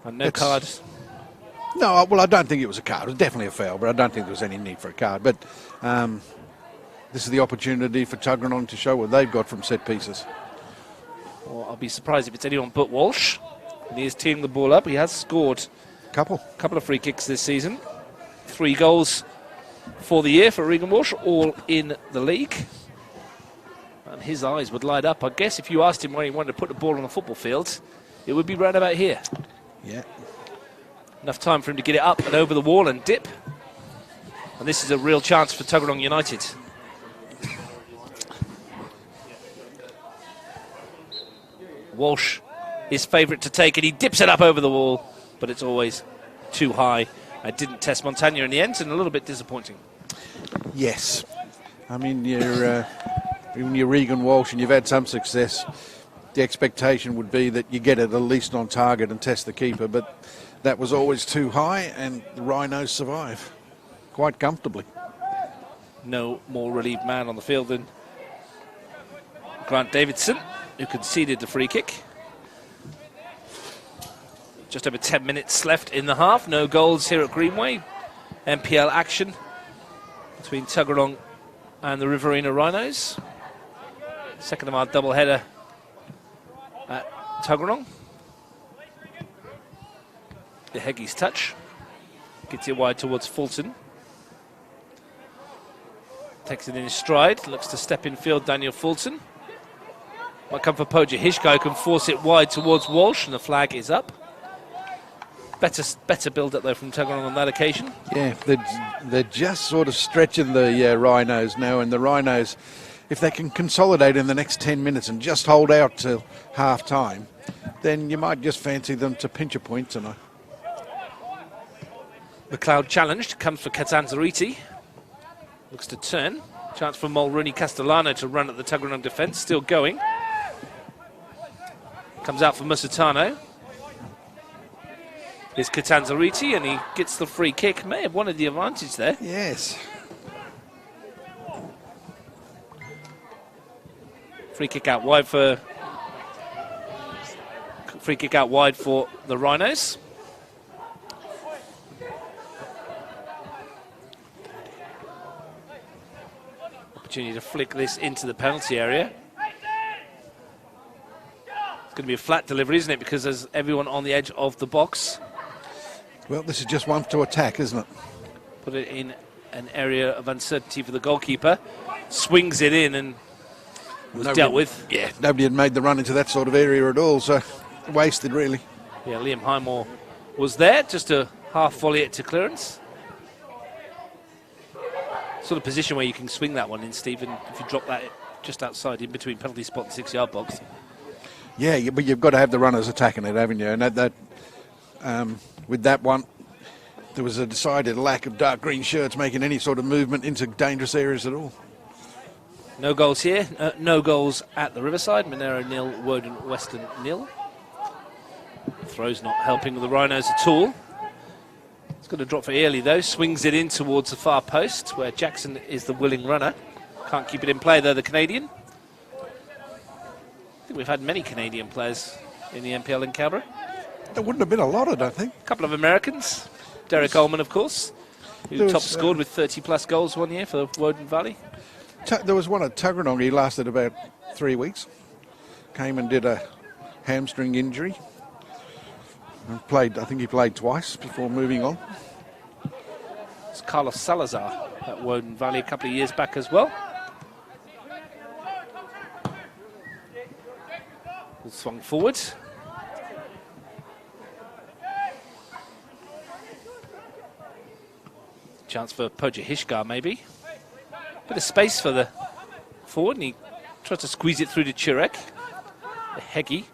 [SPEAKER 1] And no card.
[SPEAKER 2] No, well, I don't think it was a card. It was definitely a foul, but I don't think there was any need for a card. But this is the opportunity for Tuggeranong to show what they've got from set pieces.
[SPEAKER 1] Well, I'll be surprised if it's anyone but Walsh. And he is teeing the ball up. He has scored a couple of free kicks this season. 3 goals for the year for Regan Walsh, all in the league. And his eyes would light up. I guess if you asked him where he wanted to put the ball on the football field, it would be right about here.
[SPEAKER 2] Yeah.
[SPEAKER 1] Enough time for him to get it up and over the wall and dip. And this is a real chance for Tuggeranong United. Walsh is favourite to take it. He dips it up over the wall, but it's always too high. I didn't test Montagna in the end, and a little bit disappointing.
[SPEAKER 2] Yes. I mean, when you're Regan Walsh and you've had some success, the expectation would be that you get it at least on target and test the keeper, but that was always too high, and the Rhinos survive quite comfortably.
[SPEAKER 1] No more relieved man on the field than Grant Davidson, who conceded the free kick. Just over 10 minutes left in the half. No goals here at Greenway. MPL action between Tuggeranong and the Riverina Rhinos. Second of our double-header at Tuggeranong. Ehegi's touch. Gets it wide towards Fulton. Takes it in his stride. Looks to step in field, Daniel Fulton. Might come for Poja Hishka, who can force it wide towards Walsh, and the flag is up. Better build-up, though, from Tuggeranong on that occasion.
[SPEAKER 2] Yeah, they're just sort of stretching the Rhinos now, and the Rhinos if they can consolidate in the next 10 minutes and just hold out till half time, then you might just fancy them to pinch a point tonight.
[SPEAKER 1] McLeod challenged, comes for Catanzariti. Looks to turn. Chance for Mulrooney Castellano to run at the Tuggeranong defence, still going. Comes out for Musitano. Here's Catanzariti, and he gets the free kick. May have wanted the advantage there.
[SPEAKER 2] Yes.
[SPEAKER 1] Free kick out wide for the Rhinos. Opportunity to flick this into the penalty area. It's going to be a flat delivery, isn't it? Because there's everyone on the edge of the box.
[SPEAKER 2] Well, this is just one to attack, isn't it?
[SPEAKER 1] Put it in an area of uncertainty for the goalkeeper. Swings it in and was dealt with.
[SPEAKER 2] Yeah, nobody had made the run into that sort of area at all, so wasted really.
[SPEAKER 1] Yeah, Liam Highmore was there, just to half volley it to clearance. Sort of position where you can swing that one in, Stephen, if you drop that just outside in between penalty spot and 6-yard box.
[SPEAKER 2] Yeah, but you've got to have the runners attacking it, haven't you? And with that one, there was a decided lack of dark green shirts making any sort of movement into dangerous areas at all.
[SPEAKER 1] No goals here, no goals at the Riverside. Monero 0, Woden Western 0. Throw's not helping the Rhinos at all. It's going to drop for Early though, swings it in towards the far post where Jackson is the willing runner. Can't keep it in play though, the Canadian. I think we've had many Canadian players in the NPL in Canberra.
[SPEAKER 2] There wouldn't have been a lot, I don't think.
[SPEAKER 1] A couple of Americans. Derek Ullman, of course, who top scored with 30-plus goals one year for Woden Valley.
[SPEAKER 2] There was one at Tuggeranong. He lasted about 3 weeks. Came and did a hamstring injury. And played. I think he played twice before moving on.
[SPEAKER 1] It's Carlos Salazar at Woden Valley a couple of years back as well. Swung forward. Chance for Poja Hishgar maybe. Bit of space for the forward, and he tries to squeeze it through to Chirek. Heggie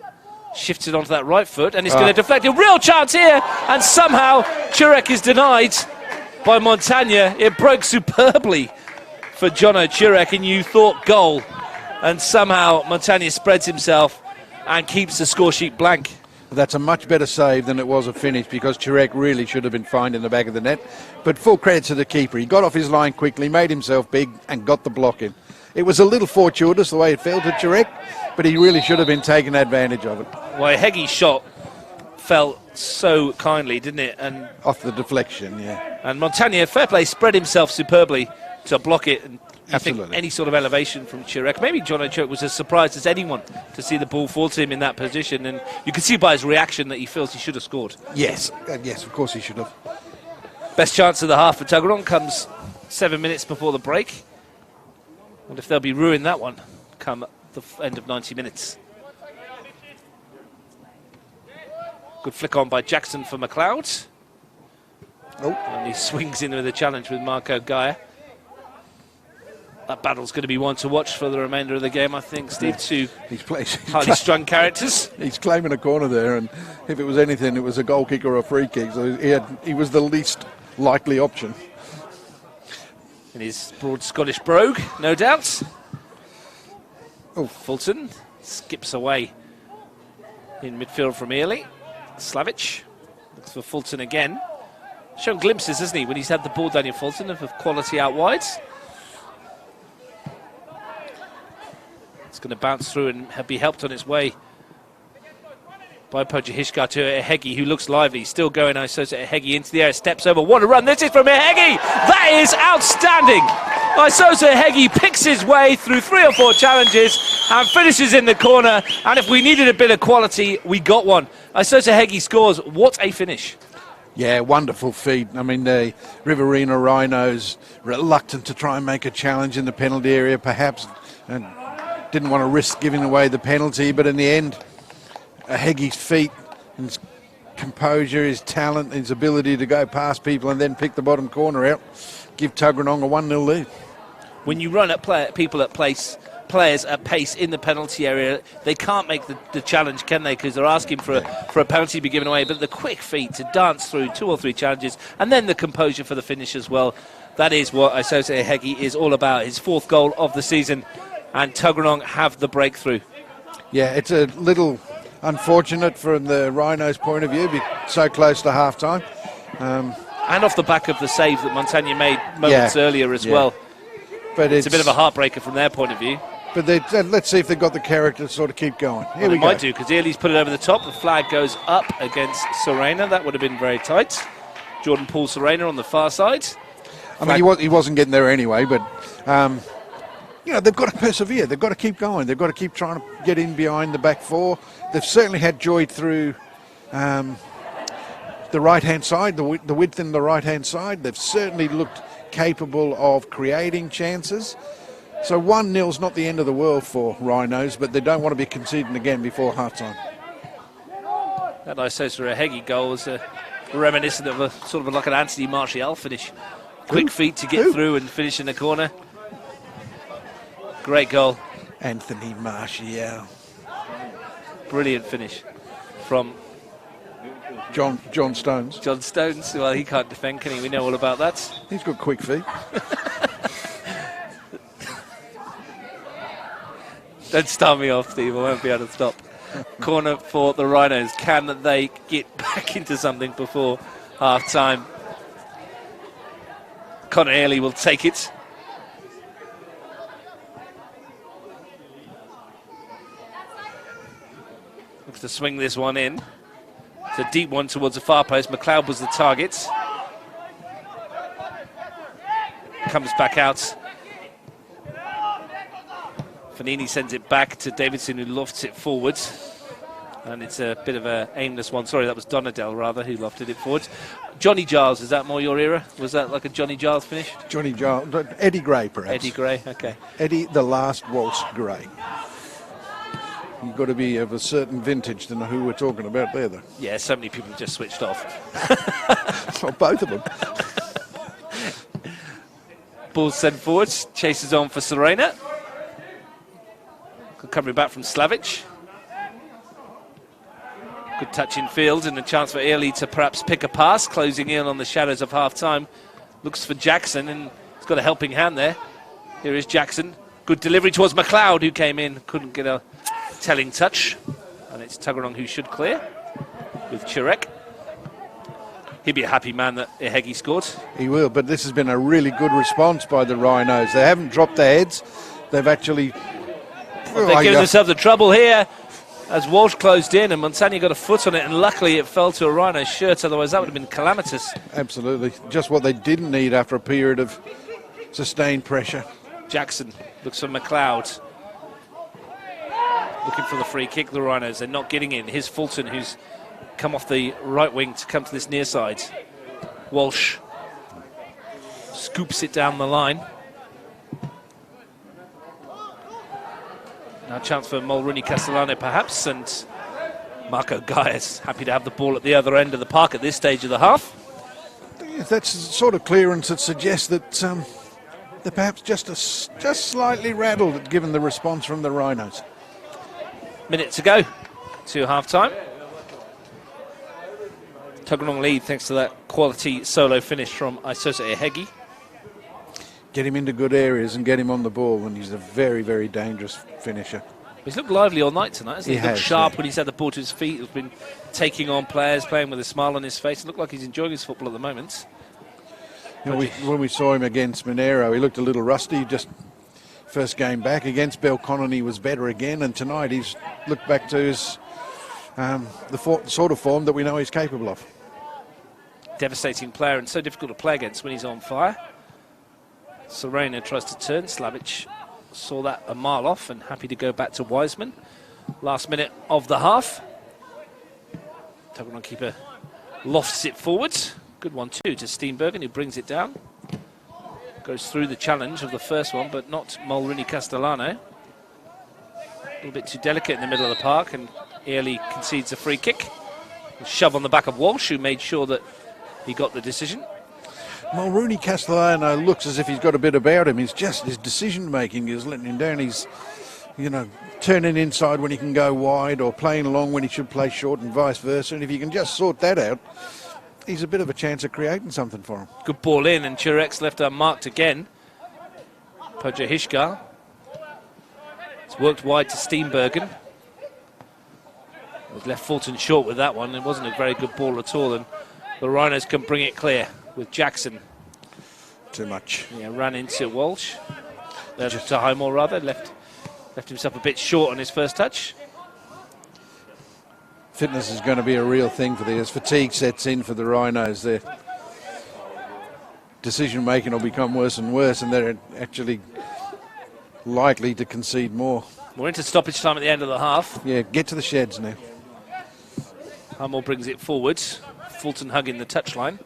[SPEAKER 1] shifts it onto that right foot, and it's going to deflect. A real chance here, and somehow Chirek is denied by Montagna. It broke superbly for Jono Chirek, and you thought goal. And somehow Montagna spreads himself and keeps the score sheet blank.
[SPEAKER 2] That's a much better save than it was a finish, because Chirek really should have been fined in the back of the net. But full credit to the keeper. He got off his line quickly, made himself big, and got the block in. It was a little fortuitous the way it fell to Chirek, but he really should have been taking advantage of it.
[SPEAKER 1] Well, Heggie's shot fell so kindly, didn't it? And
[SPEAKER 2] off the deflection, yeah.
[SPEAKER 1] And Montagna, fair play, spread himself superbly to block it. And I think any sort of elevation from Chirek. Maybe Jono Chirek was as surprised as anyone to see the ball fall to him in that position, and you can see by his reaction that he feels he should have scored.
[SPEAKER 2] Yes, yes, of course he should have.
[SPEAKER 1] Best chance of the half for Tuggeranong comes 7 minutes before the break. And if they'll be ruined that one come the end of 90 minutes. Good flick on by Jackson for McLeod.
[SPEAKER 2] Oh.
[SPEAKER 1] And he swings in with a challenge with Marco Gaia. That battle's going to be one to watch for the remainder of the game, I think, Steve. Two highly strung characters.
[SPEAKER 2] He's claiming a corner there, and if it was anything, it was a goal kick or a free kick. So he was the least likely option.
[SPEAKER 1] In his broad Scottish brogue, no doubt.
[SPEAKER 2] Oh,
[SPEAKER 1] Fulton skips away in midfield from Early. Slavic looks for Fulton again. Shown glimpses, hasn't he, when he's had the ball, Daniel Fulton, of quality out wide. It's going to bounce through and be helped on its way by Poja Hishgar to Ehegi, who looks lively. Still going, Isosa Ehegi into the air, steps over. What a run this is from Ehegi! That is outstanding! Isosa Ehegi picks his way through 3 or 4 challenges and finishes in the corner. And if we needed a bit of quality, we got one. Isosa Ehegi scores. What a finish.
[SPEAKER 2] Yeah, wonderful feat. I mean, the Riverina Rhinos reluctant to try and make a challenge in the penalty area, perhaps, and didn't want to risk giving away the penalty, but in the end, Heggie's feet, his composure, his talent, his ability to go past people and then pick the bottom corner out, give Tuggeranong a 1-0 lead.
[SPEAKER 1] When you run at players at pace in the penalty area, they can't make the challenge, can they? Because they're asking for a penalty to be given away. But the quick feet to dance through 2 or 3 challenges, and then the composure for the finish as well. That is what Isose Ehegi is all about. His 4th goal of the season, and Tuggeranong have the breakthrough.
[SPEAKER 2] Yeah, it's a little unfortunate from the Rhinos' point of view, so close to half-time.
[SPEAKER 1] And off the back of the save that Montagna made moments earlier as well.
[SPEAKER 2] But
[SPEAKER 1] it's a bit of a heartbreaker from their point of view.
[SPEAKER 2] But let's see if they've got the character to sort of keep going. Here we go.
[SPEAKER 1] Might do, because Early's put it over the top. The flag goes up against Serena. That would have been very tight. Jordan Paul Serena on the far side.
[SPEAKER 2] I mean, he wasn't getting there anyway, but, they've got to persevere. They've got to keep going. They've got to keep trying to get in behind the back 4. They've certainly had joy through the right-hand side, the width in the right-hand side. They've certainly looked capable of creating chances. So 1-0's not the end of the world for Rhinos, but they don't want to be conceding again before half-time.
[SPEAKER 1] That Isose Ehegi goal was reminiscent of like an Anthony Martial finish. Quick feet to get through and finish in the corner. Great goal.
[SPEAKER 2] Anthony Martial.
[SPEAKER 1] Brilliant finish from
[SPEAKER 2] John Stones.
[SPEAKER 1] John Stones. Well, he can't defend, can he? We know all about that.
[SPEAKER 2] He's got quick feet.
[SPEAKER 1] Don't start me off, Steve. I won't be able to stop. Corner for the Rhinos. Can they get back into something before half-time? Connor Early will take it. Looks to swing this one in. It's a deep one towards the far post. McLeod was the target. Comes back out. Fanini sends it back to Davidson, who lofts it forwards. And it's a bit of an aimless one. Sorry, that was Donadell, rather, who lofted it forwards. Johnny Giles, is that more your era? Was that like a Johnny Giles finish?
[SPEAKER 2] Johnny Giles, Eddie Gray, perhaps.
[SPEAKER 1] Eddie Gray, okay.
[SPEAKER 2] Eddie, the last waltz Gray. You've got to be of a certain vintage to know who we're talking about there, though.
[SPEAKER 1] Yeah, so many people just switched off.
[SPEAKER 2] Well, both of them.
[SPEAKER 1] Ball sent forwards, chases on for Serena. Coming back from Slavic. Good touch in field and a chance for Early to perhaps pick a pass, closing in on the shadows of half-time. Looks for Jackson, and he's got a helping hand there. Here is Jackson. Good delivery towards McLeod, who came in, couldn't get a telling touch. And it's Tuggeranong who should clear with Chirek. He'd be a happy man that Ehegi scored.
[SPEAKER 2] He will, but this has been a really good response by the Rhinos. They haven't dropped their heads. They've actually...
[SPEAKER 1] They're giving themselves the trouble here as Walsh closed in and Montagna got a foot on it, and luckily it fell to a Rhino shirt, otherwise that would have been calamitous.
[SPEAKER 2] Absolutely. Just what they didn't need after a period of sustained pressure.
[SPEAKER 1] Jackson looks for McLeod. Looking for the free kick, the Rhinos. They're not getting in. Here's Fulton, who's come off the right wing to come to this near side. Walsh scoops it down the line. Now a chance for Mulrooney Castellano perhaps, and Marco Gaius happy to have the ball at the other end of the park at this stage of the half.
[SPEAKER 2] That's the sort of clearance that suggests that they're perhaps just slightly rattled given the response from the Rhinos.
[SPEAKER 1] Minute to go to half-time. Tuggeranong lead thanks to that quality solo finish from Isose Ehegi.
[SPEAKER 2] Get him into good areas and get him on the ball, and he's a very, very dangerous finisher.
[SPEAKER 1] He's looked lively all night tonight, hasn't he? He looked sharp when he's had the ball to his feet. He's been taking on players, playing with a smile on his face. It looked like he's enjoying his football at the moment.
[SPEAKER 2] You know, when we saw him against Monero, he looked a little rusty. Just first game back against Belconnen, he was better again, and tonight he's looked back to his sort of form that we know he's capable of.
[SPEAKER 1] Devastating player and so difficult to play against when he's on fire. Serena tries to turn. Slavic saw that a mile off and happy to go back to Wiseman. Last minute of the half. Tuggeranong keeper lofts it forwards. Good one too to Steenbergen, who brings it down. Goes through the challenge of the first one, but not Mulrooney Castellano. A little bit too delicate in the middle of the park, and Early concedes a free kick. A shove on the back of Walsh, who made sure that he got the decision.
[SPEAKER 2] Mulrooney Castellano looks as if he's got a bit about him. He's just his decision making is letting him down. He's, turning inside when he can go wide or playing along when he should play short and vice versa. And if you can just sort that out, he's a bit of a chance of creating something for him.
[SPEAKER 1] Good ball in, and Turek's left unmarked again. Poja Hishkar. It's worked wide to Steenbergen. He's left Fulton short with that one. It wasn't a very good ball at all, and the Rhinos can bring it clear with Jackson.
[SPEAKER 2] Too much.
[SPEAKER 1] Yeah, ran into Walsh. To Highmore, rather. Left himself a bit short on his first touch.
[SPEAKER 2] Fitness is going to be a real thing for these. Fatigue sets in for the Rhinos. Their decision making will become worse and worse, and they're actually likely to concede more.
[SPEAKER 1] We're into stoppage time at the end of the half.
[SPEAKER 2] Yeah, get to the sheds now.
[SPEAKER 1] Highmore brings it forwards. Fulton hugging the touchline.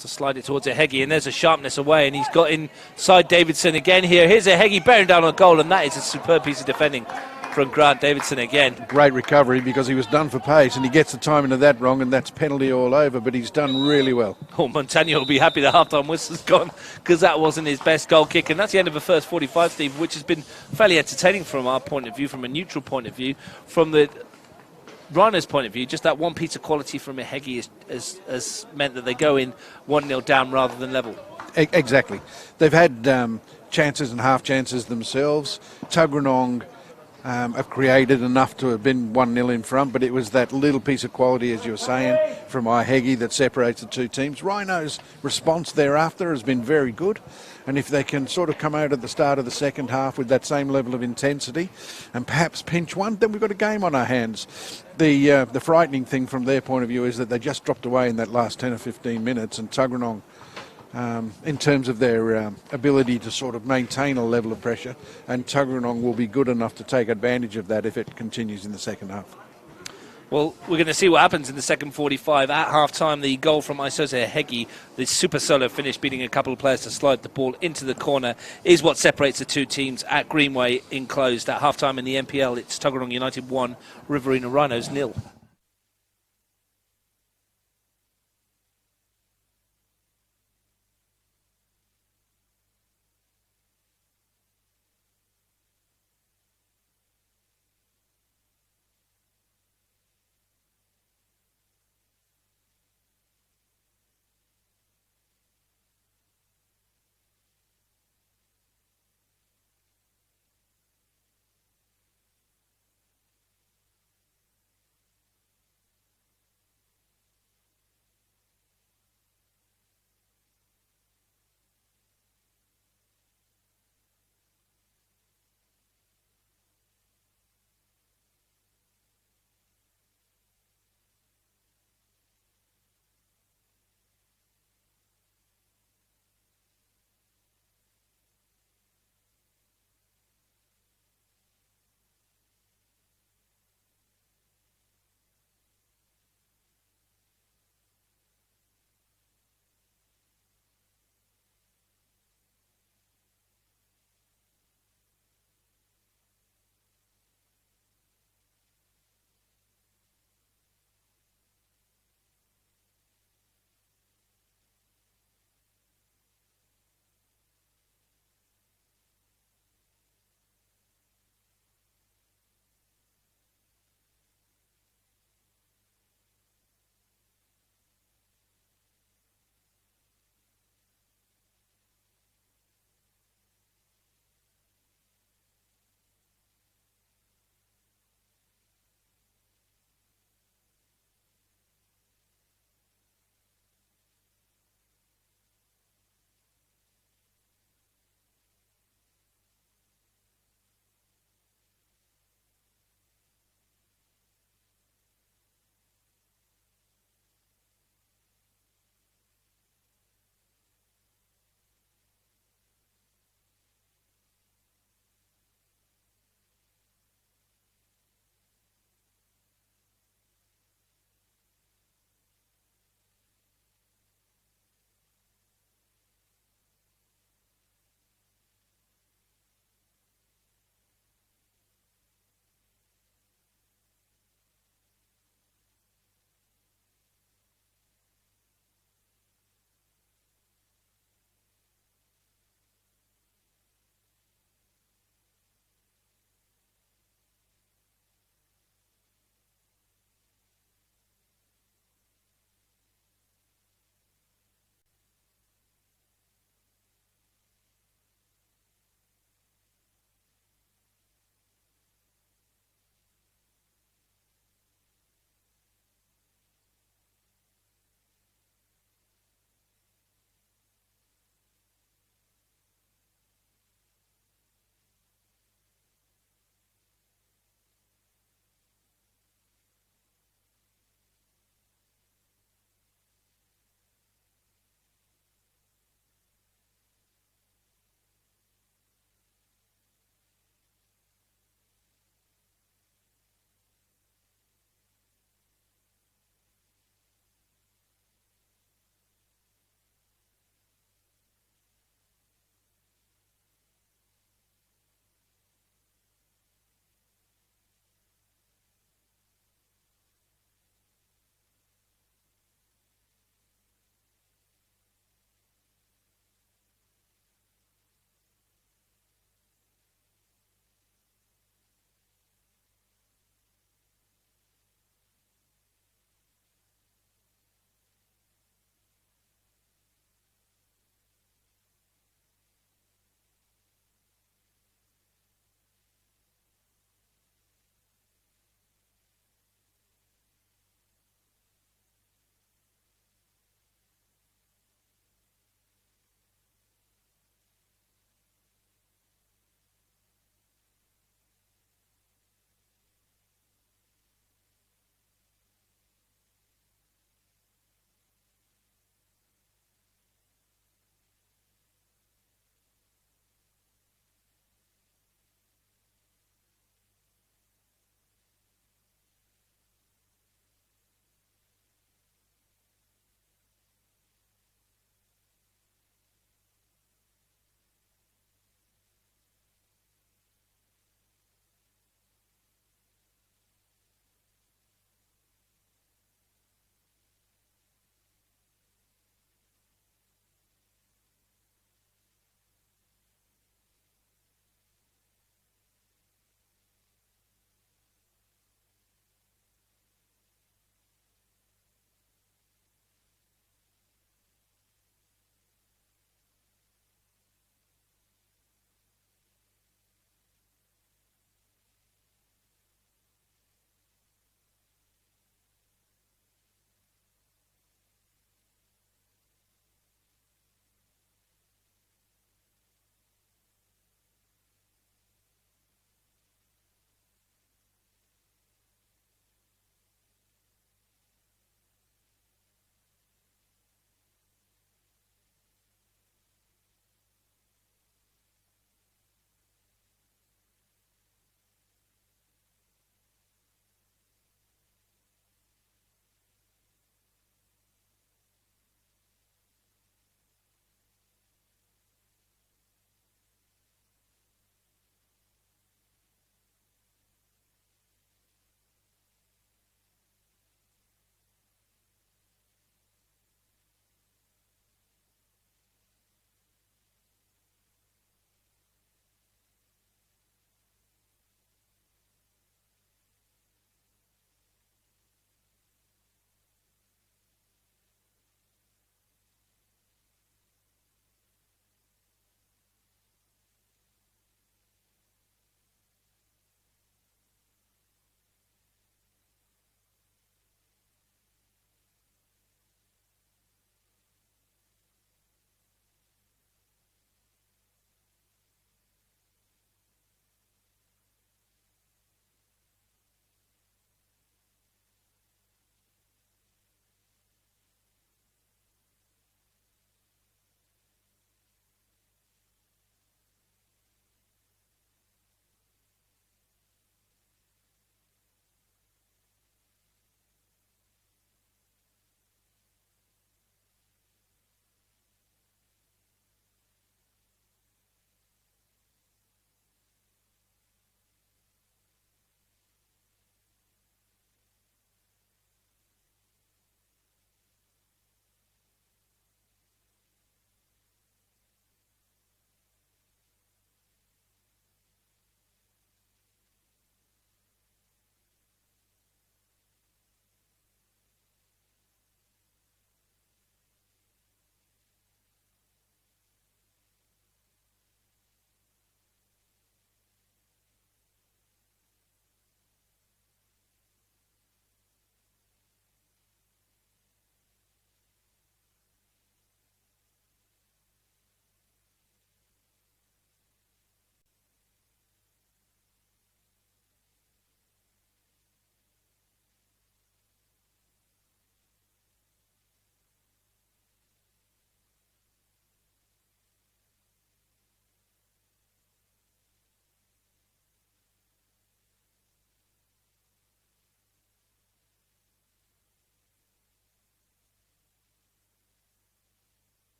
[SPEAKER 1] To slide it towards Ehegi, and there's a sharpness away, and he's got inside Davidson again here. Here's Ehegi bearing down on goal, and that is a superb piece of defending from Grant Davidson again.
[SPEAKER 2] Great recovery because he was done for pace, and he gets the timing of that wrong, and that's penalty all over, but he's done really well.
[SPEAKER 1] Oh, Montagna will be happy the half-time whistle's gone, because that wasn't his best goal kick, and that's the end of the first 45, Steve, which has been fairly entertaining from our point of view, from a neutral point of view, from the Rhinos' point of view. Just that one piece of quality from Ehegi has meant that they go in 1-0 down rather than level.
[SPEAKER 2] Exactly. They've had chances and half chances themselves. Tuggeranong have created enough to have been 1-0 in front, but it was that little piece of quality, as you were saying, from Ehegi that separates the two teams. Rhinos' response thereafter has been very good, and if they can sort of come out at the start of the second half with that same level of intensity and perhaps pinch one, then we've got a game on our hands. The frightening thing from their point of view is that they just dropped away in that last 10 or 15 minutes, and Tuggeranong, in terms of their ability to sort of maintain a level of pressure, and Tuggeranong will be good enough to take advantage of that if it continues in the second half.
[SPEAKER 1] Well, we're going to see what happens in the second 45. At half-time, the goal from Isosa Ehegi, the super solo finish, beating a couple of players to slide the ball into the corner, is what separates the two teams at Greenway enclosed. At half-time in the NPL, it's Tuggeranong United 1, Riverina Rhinos 0.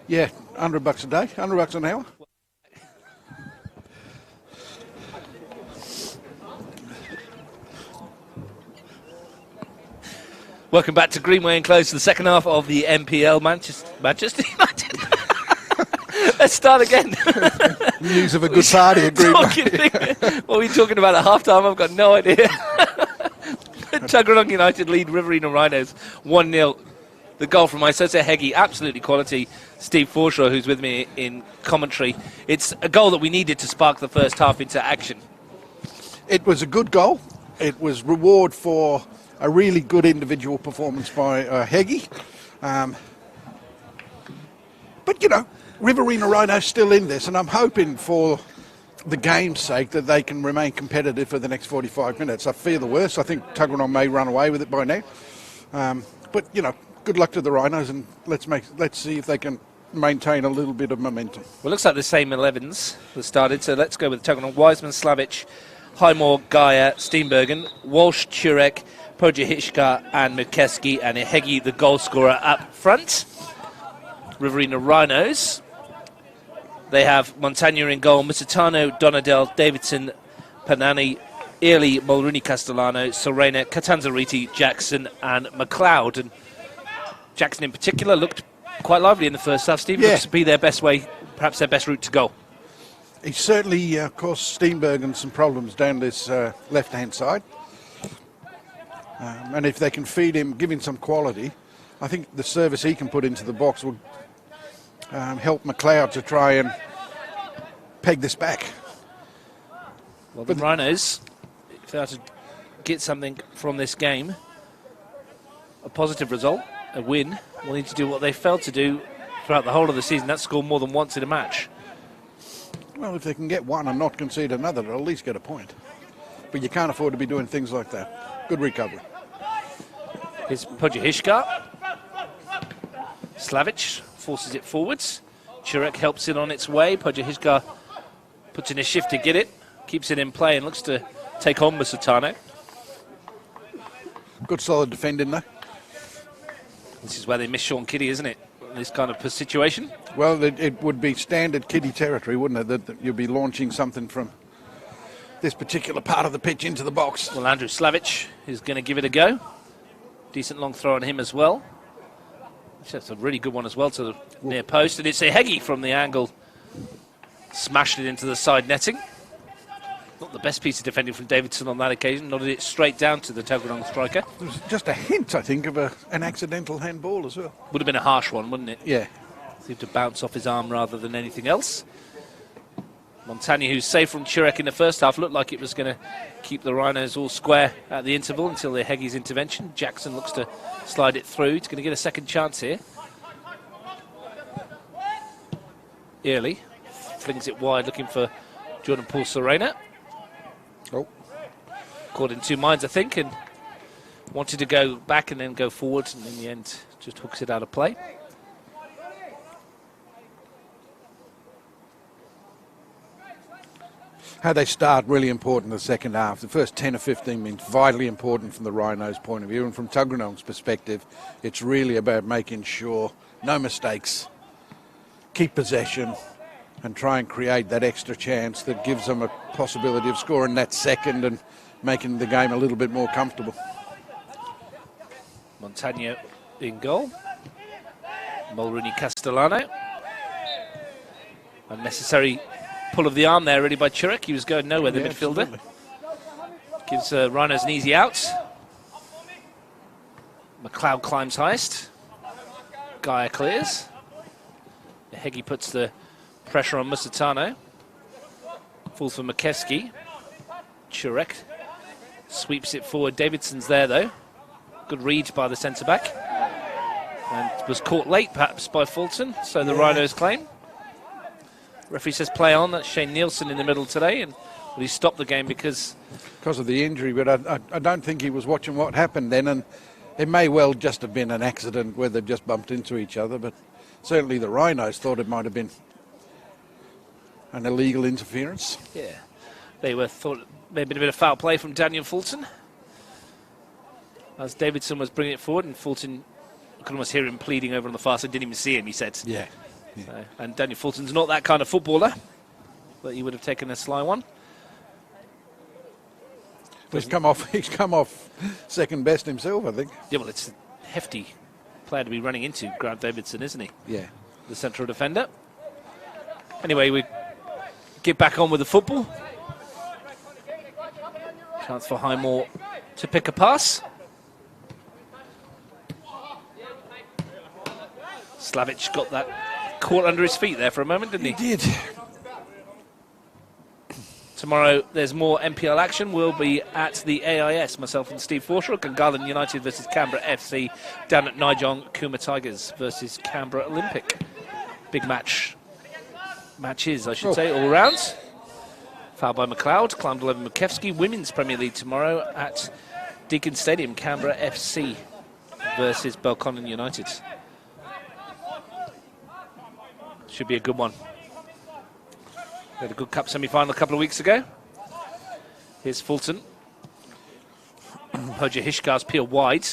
[SPEAKER 2] Yeah, $100 a day, $100 an hour.
[SPEAKER 1] Welcome back to Greenway and Close to the second half of the MPL. Manchester United. Let's start again.
[SPEAKER 2] News of a good party at Greenway.
[SPEAKER 1] What are we talking about at half-time? I've got no idea. Tuggeranong United lead Riverina Rhinos 1-0. The goal from Isose Hegi, absolutely quality. Steve Forshaw, who's with me in commentary. It's a goal that we needed to spark the first half into action.
[SPEAKER 2] It was a good goal. It was reward for a really good individual performance by Hegi. But, you know, Riverina Rhinos still in this, and I'm hoping for the game's sake that they can remain competitive for the next 45 minutes. I fear the worst. I think Tuggeranong may run away with it by now. But, you know, good luck to the Rhinos, and let's see if they can maintain a little bit of momentum.
[SPEAKER 1] Well, it looks like the same 11s that started, so let's go with Tuggeranong. Wiseman, Slavic, Highmore, Gaia, Steenbergen, Walsh, Turek, Pojihishka and Mukeski, and Hegi, the goal scorer, up front. Riverina Rhinos. They have Montagna in goal, Misitano, Donadel, Davidson, Panani, Early, Mulrooney Castellano, Serena, Catanzariti, Jackson and McLeod. And Jackson in particular looked quite lively in the first half. Steve, looks to be their best way, perhaps their best route to goal.
[SPEAKER 2] He certainly caused Steenbergen some problems down this left-hand side. And if they can feed him, give him some quality, I think the service he can put into the box will help McLeod to try and peg this back.
[SPEAKER 1] Well, the Rhinos, if they are to get something from this game, a positive result, a win, will need to do what they failed to do throughout the whole of the season. That's scored more than once in a match.
[SPEAKER 2] Well, if they can get one and not concede another, they'll at least get a point. But you can't afford to be doing things like that. Good recovery.
[SPEAKER 1] Here's Pojihishka. Slavic forces it forwards. Turek helps it on its way. Pojihishka puts in a shift to get it. Keeps it in play and looks to take on Musitano.
[SPEAKER 2] Good solid defending there.
[SPEAKER 1] This is where they miss Sean Kitty, isn't it? In this kind of situation.
[SPEAKER 2] Well, it would be standard Kitty territory, wouldn't it? That you'd be launching something from this particular part of the pitch into the box.
[SPEAKER 1] Well, Andrew Slavic is going to give it a go. Decent long throw on him as well. That's a really good one as well to the near post. And it's a Hegi from the angle. Smashed it into the side netting. Not the best piece of defending from Davidson on that occasion. Nodded it straight down to the Tuggeranong striker.
[SPEAKER 2] There was just a hint, I think, of an accidental handball as well.
[SPEAKER 1] Would have been a harsh one, wouldn't it?
[SPEAKER 2] Yeah.
[SPEAKER 1] Seemed to bounce off his arm rather than anything else. Montagna, who's safe from Turek in the first half, looked like it was going to keep the Rhinos all square at the interval until the Hegi's intervention. Jackson looks to slide it through. He's going to get a second chance here. Early flings it wide, looking for Jordan Paul Serena.
[SPEAKER 2] Oh.
[SPEAKER 1] Caught in two minds, I think, and wanted to go back and then go forward, and in the end just hooks it out of play.
[SPEAKER 2] How they start, really important in the second half. The first 10 or 15 minutes, vitally important from the Rhinos' point of view. And from Tuggeranong's perspective, it's really about making sure no mistakes, keep possession, and try and create that extra chance that gives them a possibility of scoring that second and making the game a little bit more comfortable.
[SPEAKER 1] Montagna in goal. Mulrooney Castellano. Unnecessary pull of the arm there, really, by Turek. He was going nowhere, the midfielder.
[SPEAKER 2] Absolutely.
[SPEAKER 1] Gives Rhinos an easy out. McLeod climbs highest. Gaia clears. Hegi puts the pressure on Musitano. Falls for Mukeski. Turek sweeps it forward. Davidson's there, though. Good read by the centre-back. And was caught late, perhaps, by Fulton, so the Rhinos claim. Referee says play on. That's Shane Nielsen in the middle today, and he stopped the game because
[SPEAKER 2] of the injury, but I don't think he was watching what happened then, and it may well just have been an accident where they've just bumped into each other, but certainly the Rhinos thought it might have been an illegal interference.
[SPEAKER 1] Yeah, they thought maybe a bit of foul play from Daniel Fulton as Davidson was bringing it forward, and Fulton, I could almost hear him pleading over on the far side. Didn't even see him, he said.
[SPEAKER 2] Yeah. Yeah.
[SPEAKER 1] So, and Daniel Fulton's not that kind of footballer, but he would have taken a sly one.
[SPEAKER 2] He's come off second best himself, I think.
[SPEAKER 1] Yeah, well, it's a hefty player to be running into, Grant Davidson, isn't he?
[SPEAKER 2] Yeah.
[SPEAKER 1] The central defender. Anyway, we get back on with the football. Chance for Highmore to pick a pass. Slavic got that caught under his feet there for a moment, didn't he?
[SPEAKER 2] He did.
[SPEAKER 1] Tomorrow there's more NPL action. We'll be at the AIS, myself and Steve Forshaw, and Garland United versus Canberra FC down at Nijong Kuma Tigers versus Canberra Olympic. Big matches, I should say, all rounds. Foul by McLeod, climbed 11 Mukevski. Women's Premier League tomorrow at Deakin Stadium, Canberra FC versus Belconnen United. Should be a good one. We had a good cup semi-final a couple of weeks ago. Here's Fulton. Hoja Hishkar's peel wide.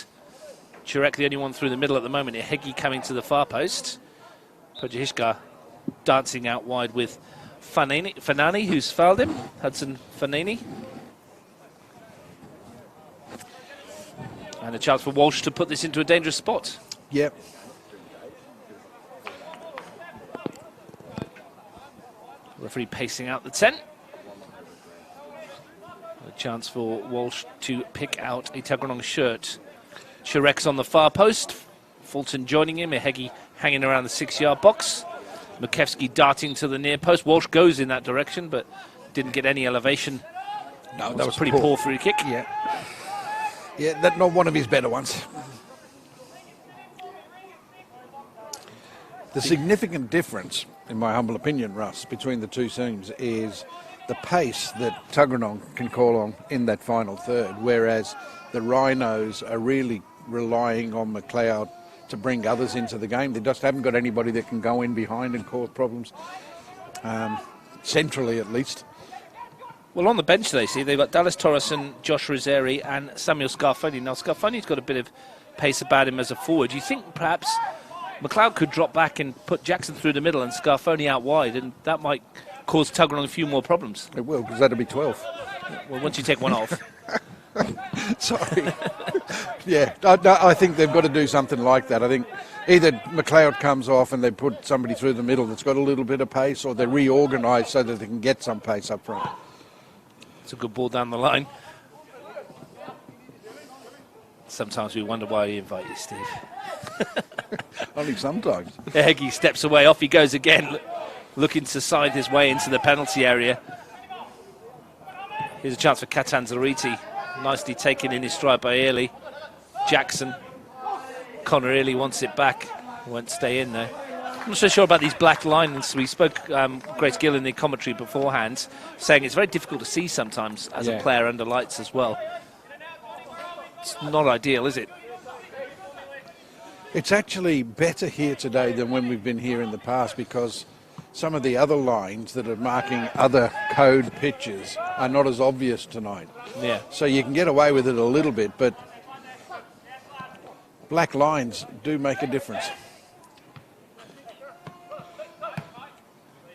[SPEAKER 1] Chirek the only one through the middle at the moment. Ihegi coming to the far post. Hoja Hishkar dancing out wide with Fanani, who's fouled him. Hudson Fanani. And a chance for Walsh to put this into a dangerous spot.
[SPEAKER 2] Yep.
[SPEAKER 1] Referee pacing out the 10. A chance for Walsh to pick out a Tuggeranong shirt. Chirek's on the far post. Fulton joining him. Ihegi hanging around the 6-yard box. Mukevski darting to the near post. Walsh goes in that direction, but didn't get any elevation.
[SPEAKER 2] No,
[SPEAKER 1] that was pretty poor free kick.
[SPEAKER 2] Yeah. Yeah, that's not one of his better ones. The significant difference, in my humble opinion, Russ, between the two teams is the pace that Tuggeranong can call on in that final third, whereas the Rhinos are really relying on McLeod to bring others into the game. They just haven't got anybody that can go in behind and cause problems, centrally at least.
[SPEAKER 1] Well, on the bench they see they've got Dallas Torreson, Josh Roseri and Samuel Scarfoni. Now, Scarfoni's got a bit of pace about him as a forward. Do you think perhaps McLeod could drop back and put Jackson through the middle and Scarfoni out wide, and that might cause Tuggeranong a few more problems?
[SPEAKER 2] It will, because that'll be 12.
[SPEAKER 1] Well, once you take one off.
[SPEAKER 2] Sorry. Yeah, I think they've got to do something like that. I think either McLeod comes off and they put somebody through the middle that's got a little bit of pace, or they reorganise so that they can get some pace up front.
[SPEAKER 1] It's a good ball down the line. Sometimes we wonder why we invite you, Steve.
[SPEAKER 2] Only sometimes.
[SPEAKER 1] Ihegi steps away, off he goes again, looking to side his way into the penalty area. Here's a chance for Catanzariti. Nicely taken in his stride by Early. Jackson. Connor Early wants it back. Won't stay in there. I'm not so sure about these black lines. We spoke, Grace Gill in the commentary beforehand, saying it's very difficult to see sometimes as a player under lights as well. It's not ideal, is it?
[SPEAKER 2] It's actually better here today than when we've been here in the past, because some of the other lines that are marking other code pitches are not as obvious tonight.
[SPEAKER 1] Yeah.
[SPEAKER 2] So you can get away with it a little bit, but black lines do make a difference.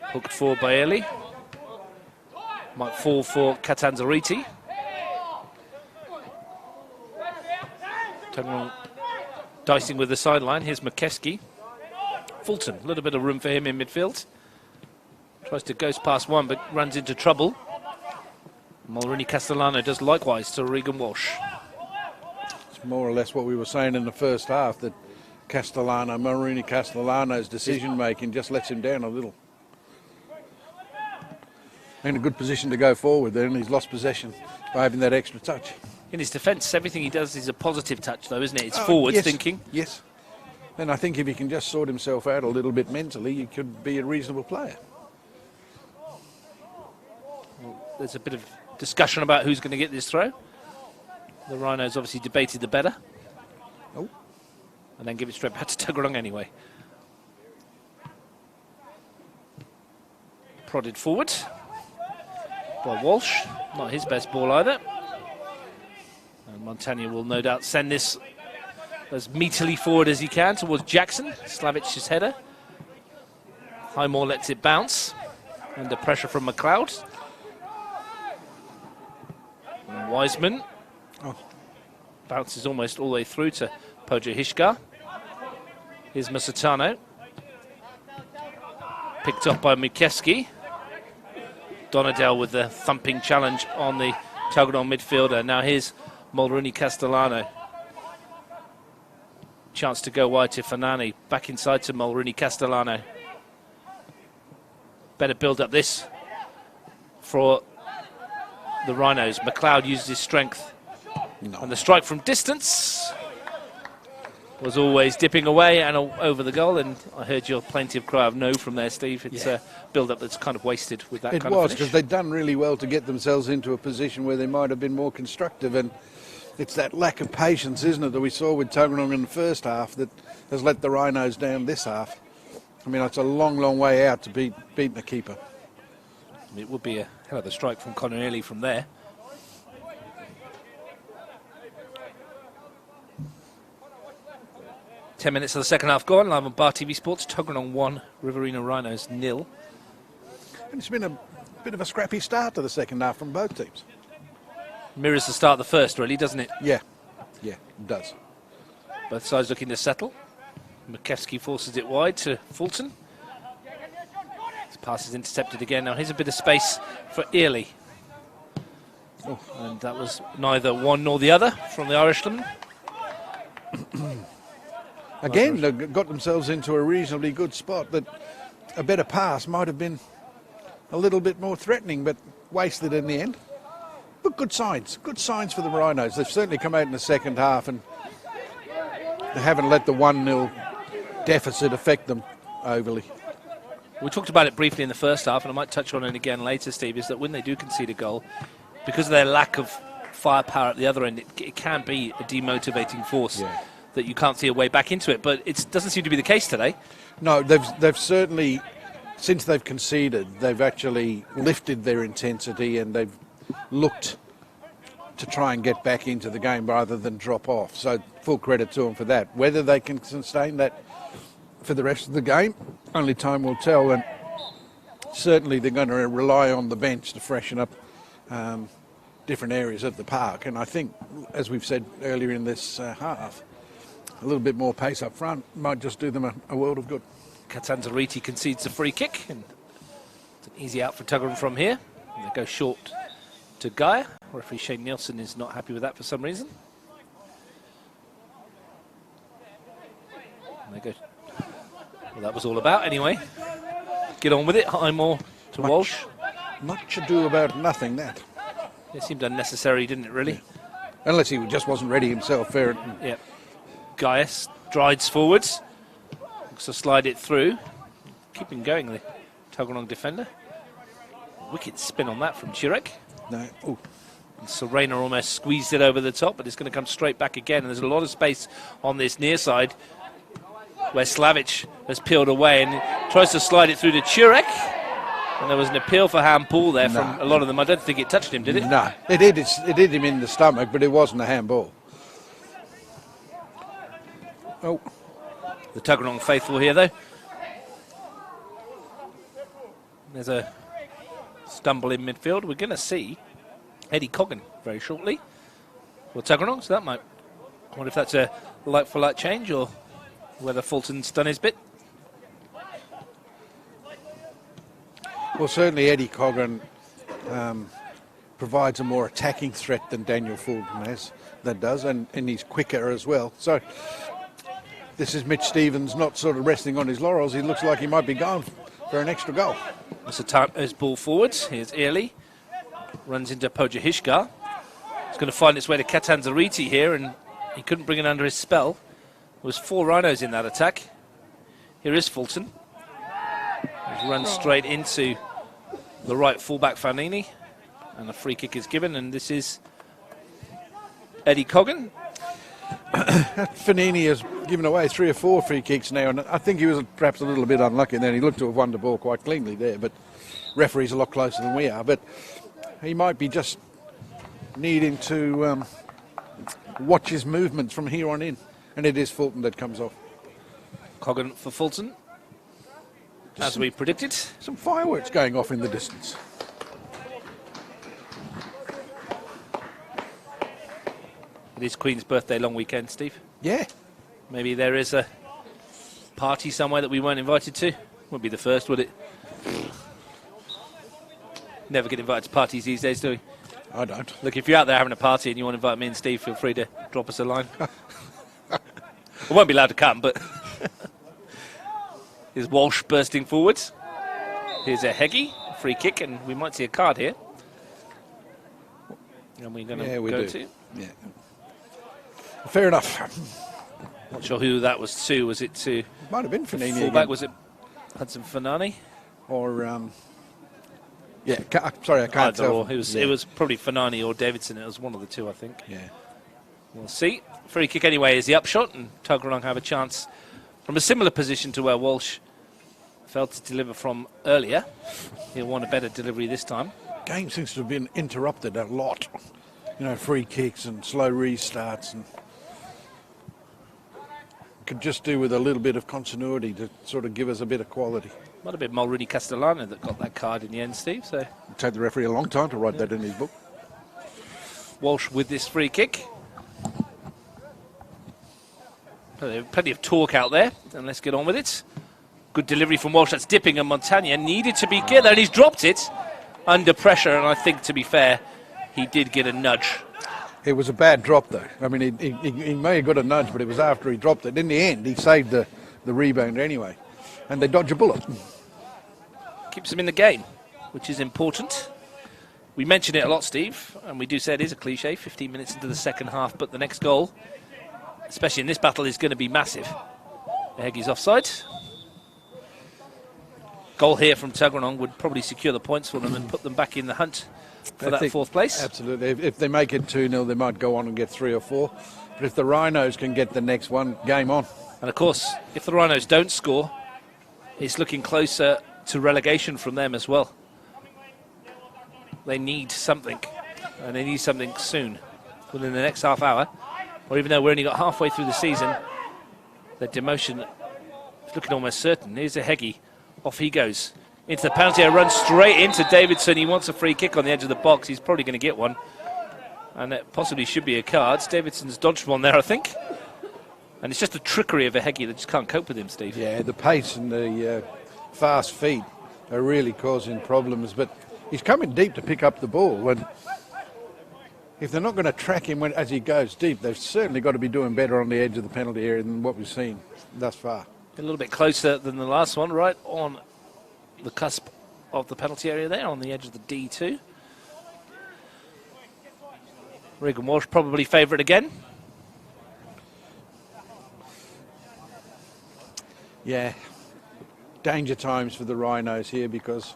[SPEAKER 1] Hooked forward by Early. Might fall for Catanzariti. Tuggeranong dicing with the sideline. Here's Mukevski. Fulton, a little bit of room for him in midfield. Tries to ghost past one, but runs into trouble. Mulroney Castellano does likewise to Regan Walsh.
[SPEAKER 2] It's more or less what we were saying in the first half, that Mulroney Castellano's decision-making just lets him down a little. In a good position to go forward there, and he's lost possession by having that extra touch.
[SPEAKER 1] In his defence, everything he does is a positive touch, though, isn't it? It's forward thinking.
[SPEAKER 2] Yes. And I think if he can just sort himself out a little bit mentally, he could be a reasonable player.
[SPEAKER 1] Well, there's a bit of discussion about who's going to get this throw. The Rhinos obviously debated the better.
[SPEAKER 2] Oh.
[SPEAKER 1] And then give it straight back to Tuggeranong anyway. Prodded forward by Walsh. Not his best ball either. And Montagna will no doubt send this as meaterly forward as he can towards Jackson. Slavic's header. Highmore lets it bounce. Under pressure from McLeod. Wiseman. Bounces almost all the way through to Pojahishka. Here's Musitano. Picked up by Mikeski. Donadell with the thumping challenge on the Tuggeranong midfielder. Now here's Mulrooney Castellano. Chance to go wide to Fanani. Back inside to Mulrooney Castellano. Better build up this for the Rhinos. McLeod used his strength. No. And the strike from distance was always dipping away and over the goal. And I heard your plaintive cry of no from there, Steve. It's a build-up that's kind of wasted with that kind of finish. It was, because they'd done really well to get themselves into a position where they might have been more constructive. And it's that lack of patience, isn't it, that we saw with Tuggeranong in the first half that has let the Rhinos down this half. I mean, it's a long, long way out to beating the keeper. It would be a hell of a strike from Conor Early from there. Ten minutes of the second half gone. Live on Bar TV Sports. Tuggeranong 1, Riverina Rhinos 0. And it's been a bit of a scrappy start to the second half from both teams. Mirrors the start of the first, really, doesn't it? Yeah, it does. Both sides looking to settle. McKevsky forces it wide to Fulton. His pass is intercepted again. Now here's a bit of space for Early. And that was neither one nor the other from the Irishman. Again, they got themselves into a reasonably good spot that a better pass might have been a little bit more threatening, but wasted in the end. But good signs for the Rhinos. They've certainly come out in the second half and they haven't let the 1-0 deficit affect them overly. We talked about it briefly in the first half, and I might touch on it again later, Steve, is that when they do concede a goal, because of their lack of firepower at the other end, it can be a demotivating force that you can't see a way back into it. But it doesn't seem to be the case today. No, they've certainly, since they've conceded, they've actually lifted their intensity and they've looked to try and get back into the game rather than drop off. So full credit to them for that. Whether they can sustain that for the rest of the game, only time will tell. And certainly they're going to rely on the bench to freshen up different areas of the park. And I think, as we've said earlier in this half, a little bit more pace up front might just do them a world of good. Catanzariti concedes a free kick, and it's an easy out for Tuggeranong from here. And they go short to Gaia. Referee Shane Nielsen is not happy with that for some reason. And they go. Well, that was all about anyway. Get on with it. Highmore to Walsh. Much ado about nothing, that. It seemed unnecessary, didn't it, really? Yeah. Unless he just wasn't ready himself. Fair. Yeah. Gaia strides forwards. Looks to slide it through. Keeping going, the Tuggeranong defender. Wicked spin on that from Chirek. No. Ooh. And Serena almost squeezed it over the top, but it's going to come straight back again. And there's a lot of space on this near side where Slavic has peeled away and tries to slide it through to Chirek. And there was an appeal for handball there from a lot of them. I don't think it touched him, did it? No, it did. It hit him in the stomach, but it wasn't a handball. Oh. The Tuggeranong faithful here, though. There's a stumble in midfield. We're going to see Eddie Coggan very shortly for Tuggeranong, so that might... I wonder if that's a like-for-like change or whether Fulton's done his bit. Well, certainly Eddie Coggan provides a more attacking threat than Daniel Fulton does, and he's quicker as well. So this is Mitch Stevens not sort of resting on his laurels. He looks like he might be going for an extra goal. Musitano's ball forwards. Here's Early. Runs into Pojahishka. It's going to find its way to Catanzariti here, and he couldn't bring it under his spell. There was 4 Rhinos in that attack. Here is Fulton. He's run straight into the right fullback Fanini, and a free kick is given, and this is Eddie Coggan. Fanini has given away 3 or 4 free kicks now, and I think he was perhaps a little bit unlucky then. He looked to have won the ball quite cleanly there, but referee's a lot closer than we are. But he might be just needing to watch his movements from here on in, and it is Fulton that comes off. Coggan for Fulton. as we predicted.
[SPEAKER 2] Some fireworks going off in the distance.
[SPEAKER 1] It is Queen's birthday long weekend, Steve.
[SPEAKER 2] Yeah.
[SPEAKER 1] Maybe there is a party somewhere that we weren't invited to. Wouldn't be the first, would it? Never get invited to parties these days, do we?
[SPEAKER 2] I don't.
[SPEAKER 1] Look, if you're out there having a party and you want to invite me and Steve, feel free to drop us a line. I won't be allowed to come, but... Here's Walsh bursting forwards. Here's a Heggie, free kick, and we might see a card here. And we're going to go to...
[SPEAKER 2] Yeah. Fair enough.
[SPEAKER 1] Not sure who that was to. Was it to...
[SPEAKER 2] Might have been Fanini
[SPEAKER 1] fullback,
[SPEAKER 2] again.
[SPEAKER 1] was it Hudson Fanani?
[SPEAKER 2] Or, sorry, I can't tell.
[SPEAKER 1] It was probably Fanani or Davidson. It was one of the two, I think.
[SPEAKER 2] Yeah.
[SPEAKER 1] We'll see. Free kick anyway is the upshot, and Tuggeranong have a chance from a similar position to where Walsh failed to deliver from earlier. He'll want a better delivery this time.
[SPEAKER 2] Game seems to have been interrupted a lot. You know, free kicks and slow restarts, and could just do with a little bit of continuity to sort of give us a bit of quality.
[SPEAKER 1] Might have been Mulrooney Castellano that got that card in the end, Steve. So
[SPEAKER 2] It'll take the referee a long time to write that in his book.
[SPEAKER 1] Walsh with this free kick. Plenty of talk out there, and let's get on with it. Good delivery from Walsh. That's dipping, and Montagna needed to be good, and he's dropped it under pressure. And I think, to be fair, he did get a nudge.
[SPEAKER 2] It was a bad drop, though. I mean, he may have got a nudge, but it was after he dropped it. In the end, he saved the rebound anyway, and they dodge a bullet.
[SPEAKER 1] Keeps them in the game, which is important. We mention it a lot, Steve, and we do say it is a cliche, 15 minutes into the second half, but the next goal, especially in this battle, is going to be massive. Heggie's offside. Goal here from Tuggeranong would probably secure the points for them and put them back in the hunt for that fourth place.
[SPEAKER 2] Absolutely. If they make it 2-0, they might go on and get 3 or 4. But if the Rhinos can get the next one, game on.
[SPEAKER 1] And of course, if the Rhinos don't score, it's looking closer to relegation from them as well. They need something, and they need something soon, within the next half hour. Or even though we're only got halfway through the season, the demotion is looking almost certain. Here's a Heggie. Off he goes. Into the penalty area, runs straight into Davidson. He wants a free kick on the edge of the box. He's probably going to get one. And it possibly should be a card. Davidson's dodged one there, I think. And it's just the trickery of a Heggie that just can't cope with him, Steve.
[SPEAKER 2] Yeah, the pace and the fast feet are really causing problems. But he's coming deep to pick up the ball. And if they're not going to track him as he goes deep, they've certainly got to be doing better on the edge of the penalty area than what we've seen thus far.
[SPEAKER 1] A little bit closer than the last one, right on the cusp of the penalty area there, on the edge of the D2. Regan Walsh probably favourite again.
[SPEAKER 2] Yeah, danger times for the Rhinos here because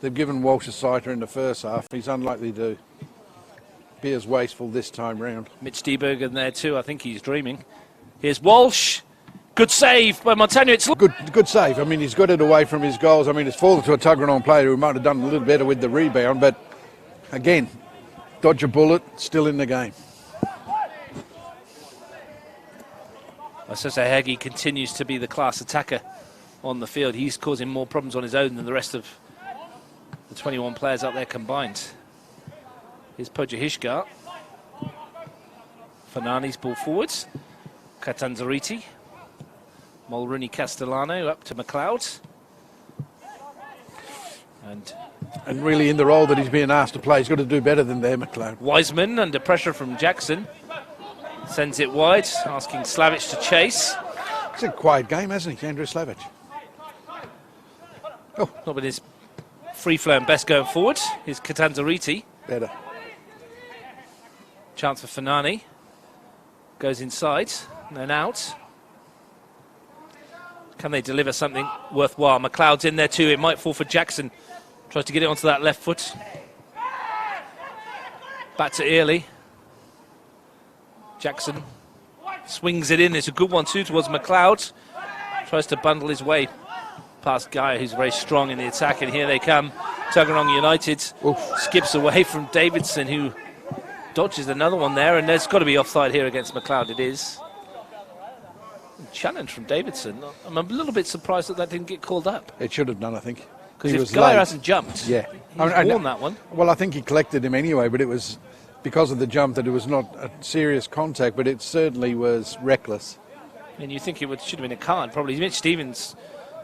[SPEAKER 2] they've given Walsh a sighter in the first half. He's unlikely to be as wasteful this time round.
[SPEAKER 1] Mitch Debergen there too. I think he's dreaming. Here's Walsh. Good save by Montagna. It's
[SPEAKER 2] good save. I mean, he's got it away from his goals. I mean, it's fallen to a Tuggeranong player who might have done a little better with the rebound, but again, dodge a bullet, still in the game.
[SPEAKER 1] Sese Heggie continues to be the class attacker on the field. He's causing more problems on his own than the rest of the 21 players out there combined. Here's Pojahishka. Fanani's ball forwards. Catanzariti. Mulrooney Castellano up to McLeod.
[SPEAKER 2] And really in the role that he's being asked to play, he's got to do better than there, McLeod.
[SPEAKER 1] Wiseman under pressure from Jackson. Sends it wide, asking Slavic to chase.
[SPEAKER 2] It's a quiet game, hasn't he, Andrew Slavic?
[SPEAKER 1] Oh, not been his free-flowing best going forward. Here's Catanzariti.
[SPEAKER 2] Better.
[SPEAKER 1] Chance for Fanani. Goes inside and then out. Can they deliver something worthwhile? McLeod's in there too. It might fall for Jackson. Tries to get it onto that left foot. Back to Early. Jackson swings it in. It's a good one too towards McLeod. Tries to bundle his way past Guy, who's very strong in the attack. And here they come. Tuggeranong United skips away from Davidson, who dodges another one there. And there's got to be offside here against McLeod. It is. Challenge from Davidson. I'm a little bit surprised that didn't get called up.
[SPEAKER 2] It should have done, I think.
[SPEAKER 1] Because if Geyer hasn't jumped,
[SPEAKER 2] yeah,
[SPEAKER 1] he's won that one.
[SPEAKER 2] Well, I think he collected him anyway, but it was because of the jump that it was not a serious contact, but it certainly was reckless.
[SPEAKER 1] And you think should have been a card, probably. Mitch Stevens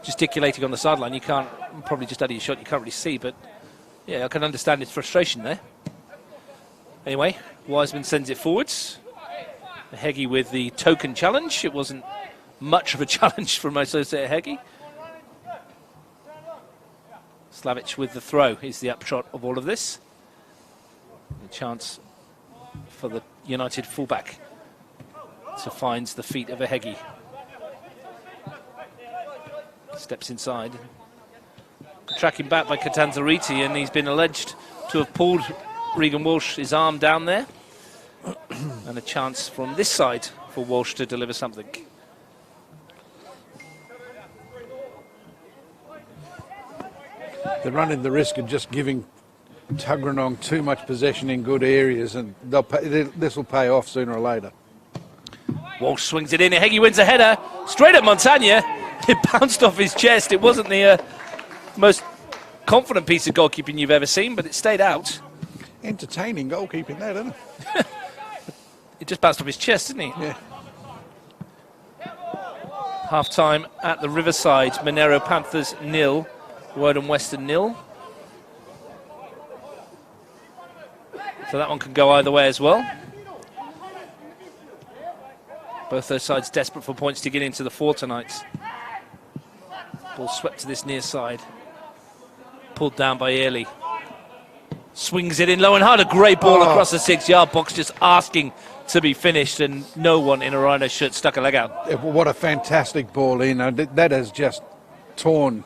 [SPEAKER 1] gesticulating on the sideline. You can't, probably just out of your shot, you can't really see, but yeah, I can understand his frustration there. Anyway, Wiseman sends it forwards. Heggie with the token challenge. It wasn't much of a challenge from associate Heggie. Slavic with the throw is the upshot of all of this. A chance for the United fullback to find the feet of a Heggie. Steps inside. Tracking back by Catanzariti, and he's been alleged to have pulled Regan Walsh's arm down there. And a chance from this side for Walsh to deliver something.
[SPEAKER 2] They're running the risk of just giving Tuggeranong too much possession in good areas, and this will pay off sooner or later.
[SPEAKER 1] Walsh swings it in, and Heggie wins a header straight at Montagna. It bounced off his chest. It wasn't the most confident piece of goalkeeping you've ever seen, but it stayed out.
[SPEAKER 2] Entertaining goalkeeping there, isn't it?
[SPEAKER 1] It just bounced off his chest, didn't he?
[SPEAKER 2] Yeah.
[SPEAKER 1] Half-time at the Riverside. Monero Panthers 0, Woden Western 0. So that one can go either way as well. Both those sides desperate for points to get into the 4 tonight. Ball swept to this near side. Pulled down by Early. Swings it in low and hard. A great ball across the 6-yard box, just asking to be finished, and no one in a Rhino shirt stuck a leg out.
[SPEAKER 2] What a fantastic ball in. That has just torn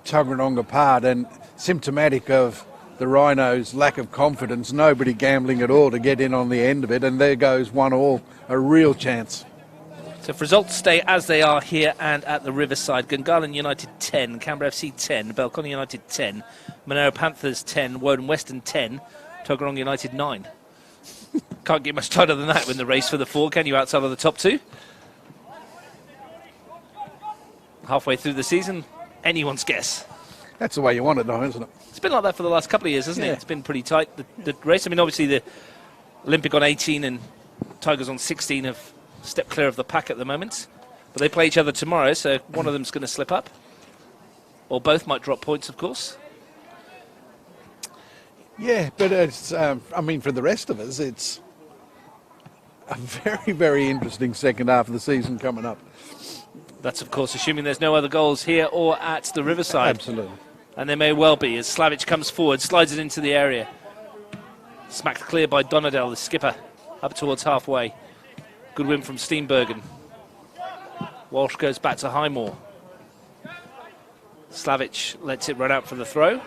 [SPEAKER 2] Tuggeranong apart, and symptomatic of the Rhinos' lack of confidence. Nobody gambling at all to get in on the end of it, and there goes 1-1, a real chance.
[SPEAKER 1] So if results stay as they are here and at the Riverside, Gungahlin United 10, Canberra FC 10, Belconnen United 10, Monero Panthers 10, Woden Western 10, Tuggeranong United 9. Can't get much tighter than that in the race for the 4, can you, outside of the top 2? Halfway through the season, anyone's guess.
[SPEAKER 2] That's the way you want it, though, isn't it?
[SPEAKER 1] It's been like that for the last couple of years, hasn't it? It's been pretty tight, the race. I mean, obviously the Olympic on 18 and Tigers on 16 have stepped clear of the pack at the moment. But they play each other tomorrow, so one of them's going to slip up. Or both might drop points, of course.
[SPEAKER 2] Yeah, but it's, I mean, for the rest of us, it's a very, very interesting second half of the season coming up.
[SPEAKER 1] That's, of course, assuming there's no other goals here or at the Riverside.
[SPEAKER 2] Absolutely.
[SPEAKER 1] And there may well be, as Slavic comes forward, slides it into the area. Smacked clear by Donadel, the skipper, up towards halfway. Good win from Steenbergen. Walsh goes back to Highmore. Slavic lets it run out for the throw.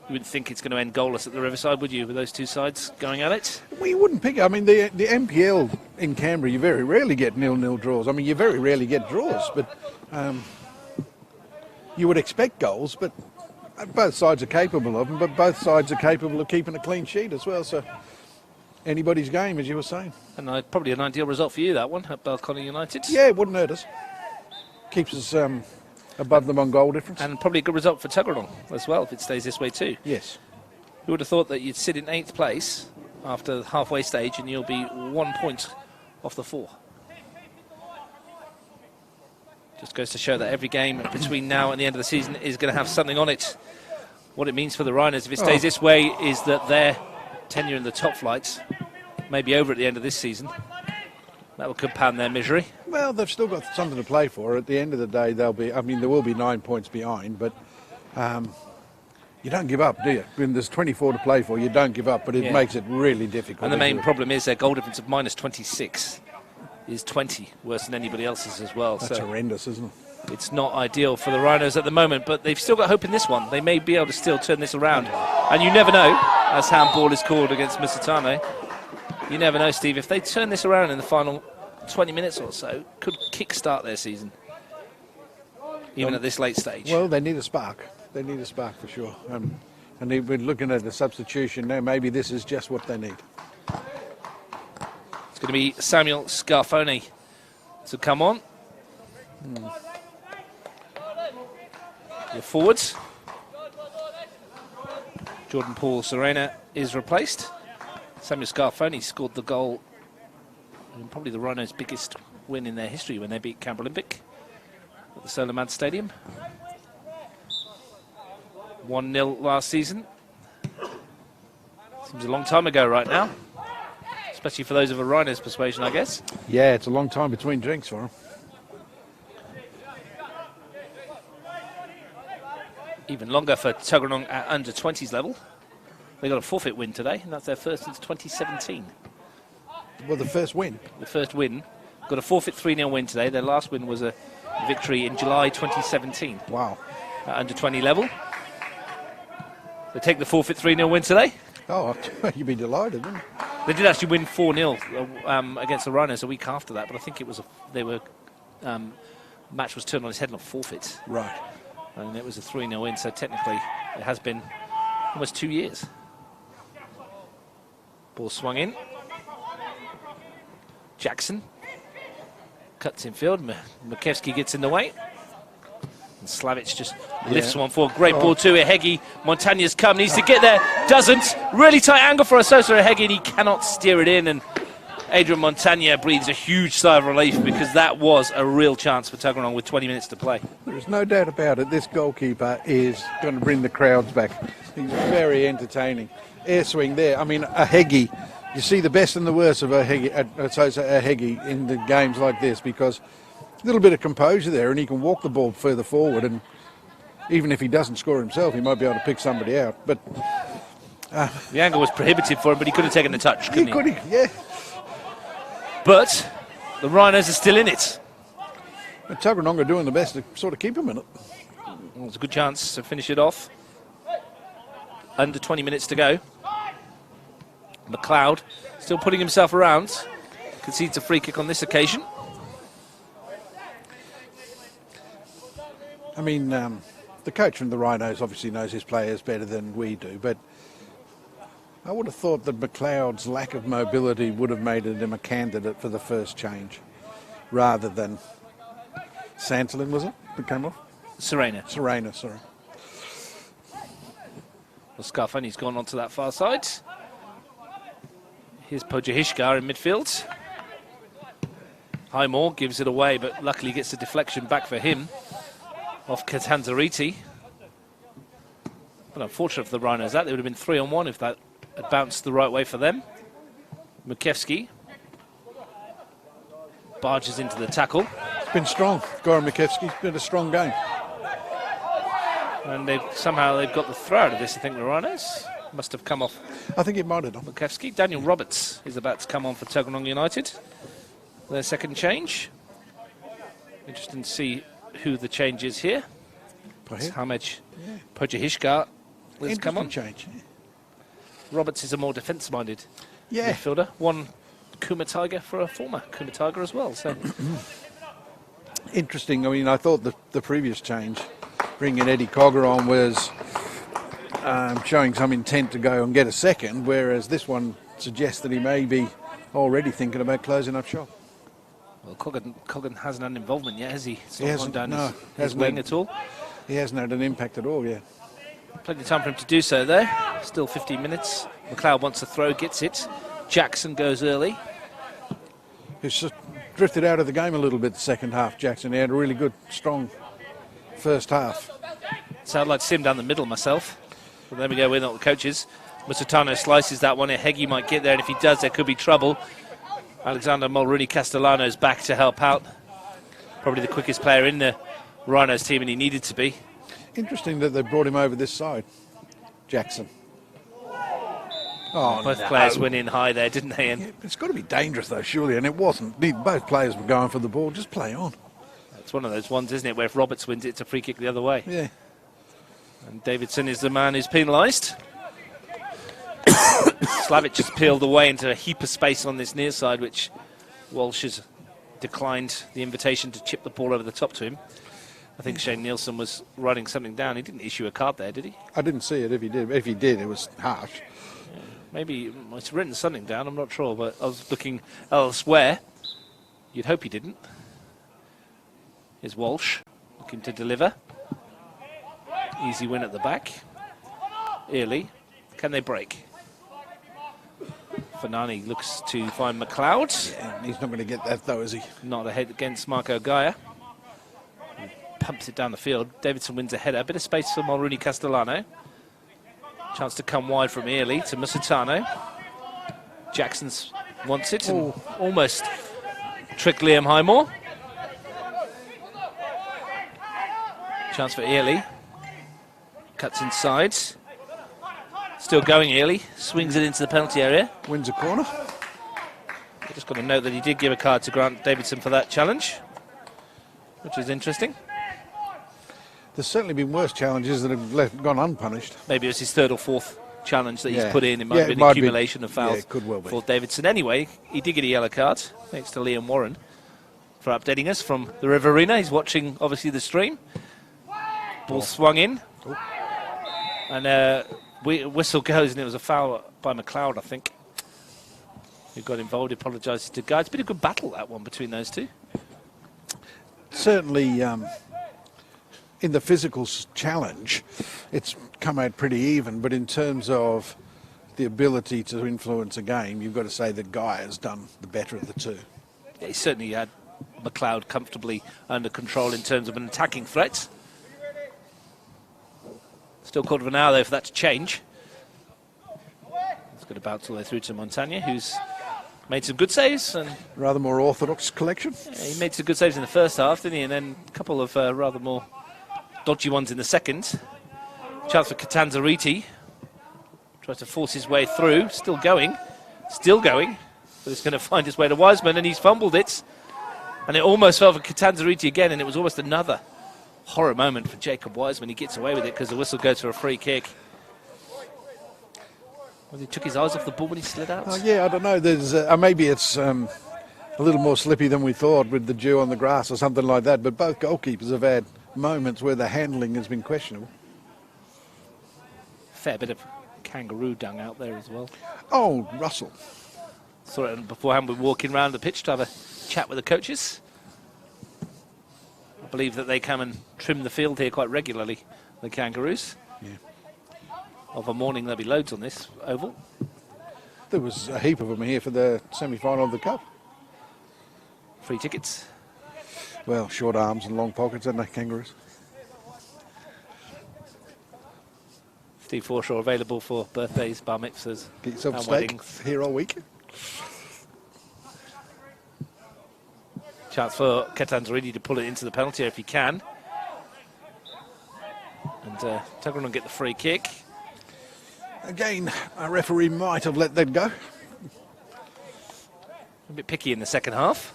[SPEAKER 1] You wouldn't think it's going to end goalless at the Riverside, would you, with those two sides going at it?
[SPEAKER 2] Well, you wouldn't pick it. I mean, the MPL in Canberra, you very rarely get 0-0 draws. I mean, you very rarely get draws, but you would expect goals, but both sides are capable of them, but both sides are capable of keeping a clean sheet as well, so anybody's game, as you were saying.
[SPEAKER 1] And probably an ideal result for you, that one, at Belconnen United.
[SPEAKER 2] Yeah, it wouldn't hurt us. Keeps us above them on goal difference.
[SPEAKER 1] And probably a good result for Tuggeranong as well, if it stays this way too.
[SPEAKER 2] Yes.
[SPEAKER 1] Who would have thought that you'd sit in 8th place after the halfway stage and you'll be 1 point off the 4? Just goes to show that every game between now and the end of the season is going to have something on it. What it means for the Rhinos, if it stays this way, is that their tenure in the top flights may be over at the end of this season. That will compound their misery.
[SPEAKER 2] Well, they've still got something to play for. At the end of the day, they'll be, I mean, there will be 9 points behind, but you don't give up, do you? When there's 24 to play for, you don't give up, but it makes it really difficult.
[SPEAKER 1] And the main problem is their goal difference of minus 26 is 20, worse than anybody else's as well.
[SPEAKER 2] That's horrendous, isn't it?
[SPEAKER 1] It's not ideal for the Rhinos at the moment, but they've still got hope in this one. They may be able to still turn this around. And you never know, as handball is called against Musitano. You never know, Steve. If they turn this around in the final 20 minutes or so, could kick-start their season, even at this late stage.
[SPEAKER 2] Well, they need a spark. They need a spark for sure. And they've been looking at the substitution now. Maybe this is just what they need.
[SPEAKER 1] It's going to be Samuel Scarfoni to come on. Your forwards. Jordan Paul Serena is replaced. Samuel Scarfoni scored the goal in probably the Rhinos' biggest win in their history when they beat Canberra Olympic at the Solomad Stadium. 1-0 last season. Seems a long time ago right now. Especially for those of a Rhinos persuasion, I guess.
[SPEAKER 2] Yeah, it's a long time between drinks for them.
[SPEAKER 1] Even longer for Tuggeranong at under 20s level. They got a forfeit win today, and that's their first since 2017.
[SPEAKER 2] Well, the first win.
[SPEAKER 1] The first win. Got a forfeit 3-0 win today. Their last win was a victory in July 2017.
[SPEAKER 2] Wow.
[SPEAKER 1] At under 20 level. They take the forfeit 3-0 win today.
[SPEAKER 2] Oh, you'd be delighted, wouldn't you?
[SPEAKER 1] They did actually win 4-0 against the Rhinos a week after that, but I think it was match was turned on its head on a forfeit.
[SPEAKER 2] Right.
[SPEAKER 1] And it was a 3-0 win, so technically it has been almost 2 years. Ball swung in. Jackson cuts in field. Makevsky gets in the way. And Slavic just lifts one forward. Great ball to Ehegi. Montaña's come, needs to get there. Doesn't. Really tight angle for Asosa Ehegi, and he cannot steer it in. And Adrian Montaña breathes a huge sigh of relief because that was a real chance for Tuggeranong with 20 minutes to play.
[SPEAKER 2] There's no doubt about it. This goalkeeper is going to bring the crowds back. He's very entertaining. Air swing there. I mean, Ehegi, you see the best and the worst of Asosa Ehegi in the games like this because a little bit of composure there and he can walk the ball further forward, and even if he doesn't score himself, he might be able to pick somebody out. But
[SPEAKER 1] the angle was prohibitive for him, but he could have taken the touch, couldn't he?
[SPEAKER 2] Yeah.
[SPEAKER 1] But the Rhinos are still in it.
[SPEAKER 2] But Tuggeranong are doing the best to sort of keep him in it.
[SPEAKER 1] Well, it's a good chance to finish it off. Under 20 minutes to go. McLeod still putting himself around. Concedes a free kick on this occasion.
[SPEAKER 2] I mean, the coach from the Rhinos obviously knows his players better than we do, but I would have thought that McLeod's lack of mobility would have made him a candidate for the first change, rather than Santolin, was it, that came off?
[SPEAKER 1] Serena, sorry. Well, Scarfoni's gone onto that far side. Here's Pojahishkar in midfield. Highmore gives it away, but luckily gets the deflection back for him. Off Katanzariti. But unfortunate for the Rhinos, that they would have been 3-on-1 if that had bounced the right way for them. Makevsky barges into the tackle.
[SPEAKER 2] It's been strong. Goran Makevsky's been a strong game.
[SPEAKER 1] And they've got the throw out of this, I think, the Rhinos. Must have come off.
[SPEAKER 2] I think it might have done.
[SPEAKER 1] Makevsky. Daniel Roberts is about to come on for Tuggeranong United. Their second change. Interesting to see who the change is here. It's Hamed Pojahishkar. Let's come on.
[SPEAKER 2] Change. Yeah.
[SPEAKER 1] Roberts is a more defence-minded
[SPEAKER 2] Yeah.
[SPEAKER 1] midfielder. One Kuma Tiger for a former Kuma Tiger as well. So
[SPEAKER 2] Interesting. I mean, I thought the previous change, bringing Eddie Cogger on, was showing some intent to go and get a second, whereas this one suggests that he may be already thinking about closing up shop.
[SPEAKER 1] Well, Coggan hasn't had an involvement yet, has he? It's
[SPEAKER 2] He
[SPEAKER 1] not
[SPEAKER 2] hasn't,
[SPEAKER 1] gone down
[SPEAKER 2] no,
[SPEAKER 1] his
[SPEAKER 2] hasn't
[SPEAKER 1] wing
[SPEAKER 2] had-
[SPEAKER 1] at all.
[SPEAKER 2] He hasn't had an impact at all yet.
[SPEAKER 1] Plenty of time for him to do so there. Still 15 minutes. McLeod wants a throw, gets it. Jackson goes early.
[SPEAKER 2] He's just drifted out of the game a little bit the second half, Jackson. He had a really good, strong first half.
[SPEAKER 1] So I'd like to see him down the middle myself. But there we go, we're not the coaches. Musitano slices that one. Ehegi might get there, and if he does, there could be trouble. Alexander Mulrooney Castellano's back to help out. Probably the quickest player in the Rhinos team, and he needed to be.
[SPEAKER 2] Interesting that they brought him over this side, Jackson. Oh,
[SPEAKER 1] Both players went in high there, didn't they? And
[SPEAKER 2] Yeah, it's got to be dangerous, though, surely, and it wasn't. Both players were going for the ball. Just play on.
[SPEAKER 1] it's one of those ones, isn't it, where if Roberts wins it, it's a free kick the other way.
[SPEAKER 2] Yeah.
[SPEAKER 1] And Davidson is the man who's penalised. Slavic just peeled away into a heap of space on this near side, which Walsh has declined the invitation to chip the ball over the top to him. I think Shane Nielsen was writing something down. He didn't issue a card there, did he?
[SPEAKER 2] I didn't see it. If he did, it was harsh.
[SPEAKER 1] Maybe it's written something down, I'm not sure, but I was looking elsewhere. You'd hope he didn't. Here's Walsh looking to deliver. Easy win at the back. Early. Can they break? Fanani looks to find McLeod.
[SPEAKER 2] Yeah, he's not going to get that though, is he?
[SPEAKER 1] Not ahead against Marco Gaia. Pumps it down the field. Davidson wins a header. A bit of space for Mulrooney Castellano. Chance to come wide from Early to Musitano. Jackson wants it and almost tricked Liam Highmore. Chance for Early. Cuts inside. Still going Early. Swings it into the penalty area.
[SPEAKER 2] Wins a corner.
[SPEAKER 1] Just got to note that he did give a card to Grant Davidson for that challenge, which is interesting.
[SPEAKER 2] There's certainly been worse challenges that have gone unpunished.
[SPEAKER 1] Maybe it was his third or fourth challenge that he's put in. It might have been
[SPEAKER 2] an
[SPEAKER 1] an accumulation of fouls
[SPEAKER 2] could well be.
[SPEAKER 1] for Davidson. Anyway, he did get a yellow card, thanks to Liam Warren for updating us from the Riverina. He's watching, obviously, the stream. Ball swung in. And whistle goes, and it was a foul by McLeod, I think, who got involved. He apologises to Guy. It's been a good battle, that one, between those two.
[SPEAKER 2] Certainly, in the physical challenge, it's come out pretty even, but in terms of the ability to influence a game, you've got to say that Guy has done the better of the two.
[SPEAKER 1] Yeah, he certainly had McLeod comfortably under control in terms of an attacking threat. Still quarter of an hour, though, for that to change. It's got to bounce all the way through to Montagna, who's made some good saves. And
[SPEAKER 2] rather more orthodox collection.
[SPEAKER 1] Yeah, he made some good saves in the first half, didn't he? And then a couple of rather more dodgy ones in the second. Chance for Catanzariti. Tries to force his way through. Still going. But it's going to find his way to Wiseman, and he's fumbled it. And it almost fell for Catanzariti again, and it was almost another horror moment for Jacob Wiseman. He gets away with it because the whistle goes for a free kick. Well, he took his eyes off the ball when he slid out.
[SPEAKER 2] Yeah, I don't know. There's maybe it's a little more slippy than we thought with the dew on the grass or something like that. But both goalkeepers have had moments where the handling has been questionable.
[SPEAKER 1] Fair bit of kangaroo dung out there as well.
[SPEAKER 2] Oh, Russell.
[SPEAKER 1] Saw it beforehand. We're walking around the pitch to have a chat with the coaches. I believe that they come and trim the field here quite regularly, the Kangaroos.
[SPEAKER 2] Yeah.
[SPEAKER 1] Of a morning, there'll be loads on this oval.
[SPEAKER 2] There was a heap of them here for the semi-final of the Cup.
[SPEAKER 1] Free tickets.
[SPEAKER 2] Well, short arms and long pockets, aren't they, Kangaroos?
[SPEAKER 1] Steve Forshaw available for birthdays, bar mitzvahs,
[SPEAKER 2] Get yourself a
[SPEAKER 1] and
[SPEAKER 2] steak
[SPEAKER 1] weddings.
[SPEAKER 2] here all week.
[SPEAKER 1] Chance for Catanzariti to pull it into the penalty area if he can. And Tuggeranong will get the free kick.
[SPEAKER 2] Again, a referee might have let that go.
[SPEAKER 1] A bit picky in the second half.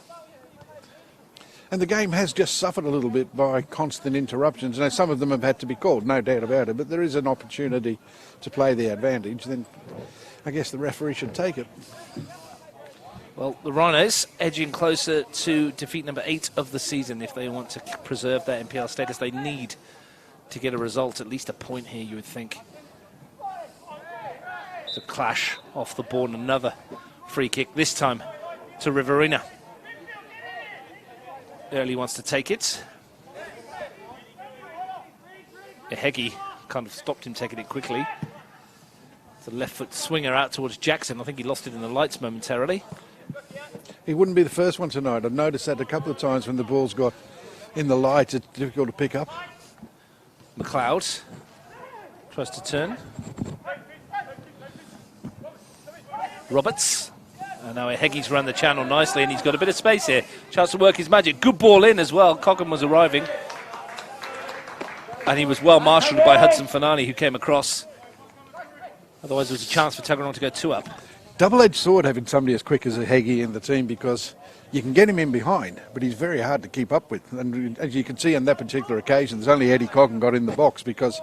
[SPEAKER 2] And the game has just suffered a little bit by constant interruptions. Now, some of them have had to be called, no doubt about it, but there is an opportunity to play the advantage. Then I guess the referee should take it.
[SPEAKER 1] Well, the Rhinos edging closer to defeat number 8 of the season. If they want to preserve their NPL status, they need to get a result, at least a point here, you would think. It's a clash off the board, another free kick, this time to Riverina. Early wants to take it. Ehegi kind of stopped him taking it quickly. It's a left foot swinger out towards Jackson. I think he lost it in the lights momentarily.
[SPEAKER 2] He wouldn't be the first one tonight. I've noticed that a couple of times when the ball's got in the lights, it's difficult to pick up.
[SPEAKER 1] McLeod tries to turn. Roberts. And now Heggie's run the channel nicely, and he's got a bit of space here. Chance to work his magic. Good ball in as well. Cockham was arriving. And he was well marshalled by Hudson Fanani, who came across. Otherwise, there was a chance for Tuggeranong to go 2 up.
[SPEAKER 2] Double-edged sword having somebody as quick as a Heggie in the team, because you can get him in behind, but he's very hard to keep up with. And as you can see on that particular occasion, there's only Eddie Cockham got in the box because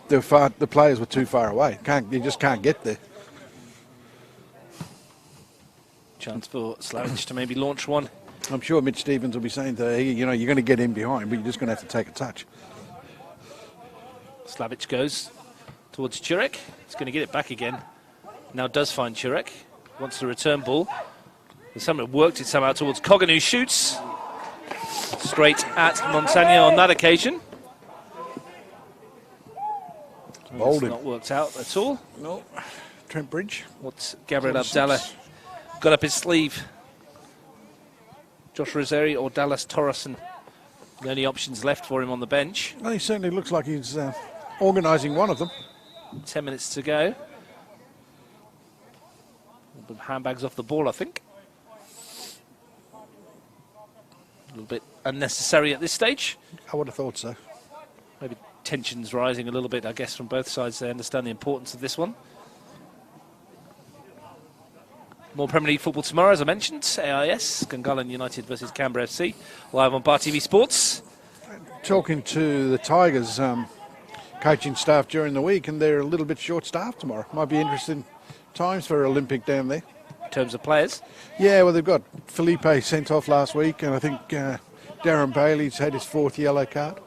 [SPEAKER 2] the players were too far away. You just can't get there.
[SPEAKER 1] Chance for Slavic to maybe launch one.
[SPEAKER 2] I'm sure Mitch Stevens will be saying to Heggie, you know, you're going to get in behind, but you're just going to have to take a touch.
[SPEAKER 1] Slavic goes towards Chirek. He's going to get it back again. Now does find Turek. Wants the return ball. Someone worked it somehow towards Coggan, who shoots straight at Montagna on that occasion.
[SPEAKER 2] Bowled
[SPEAKER 1] It's
[SPEAKER 2] him.
[SPEAKER 1] not worked out at all.
[SPEAKER 2] No. Trent Bridge.
[SPEAKER 1] What's Gabriel Abdallah got up his sleeve? Josh Roseri or Dallas Torreson? The only options left for him on the bench.
[SPEAKER 2] Well, he certainly looks like he's organising one of them.
[SPEAKER 1] 10 minutes to go. The handbags off the ball, I think. A little bit unnecessary at this stage.
[SPEAKER 2] I would have thought so.
[SPEAKER 1] Maybe tensions rising a little bit, I guess, from both sides. They understand the importance of this one. More Premier League football tomorrow, as I mentioned. AIS, Gungahlin United versus Canberra FC, live on Bar TV Sports.
[SPEAKER 2] Talking to the Tigers coaching staff during the week, and they're a little bit short-staffed tomorrow. Might be interesting times for Olympic down there.
[SPEAKER 1] In terms of players?
[SPEAKER 2] Yeah, well, they've got Felipe sent off last week, and I think Darren Bailey's had his 4th yellow card.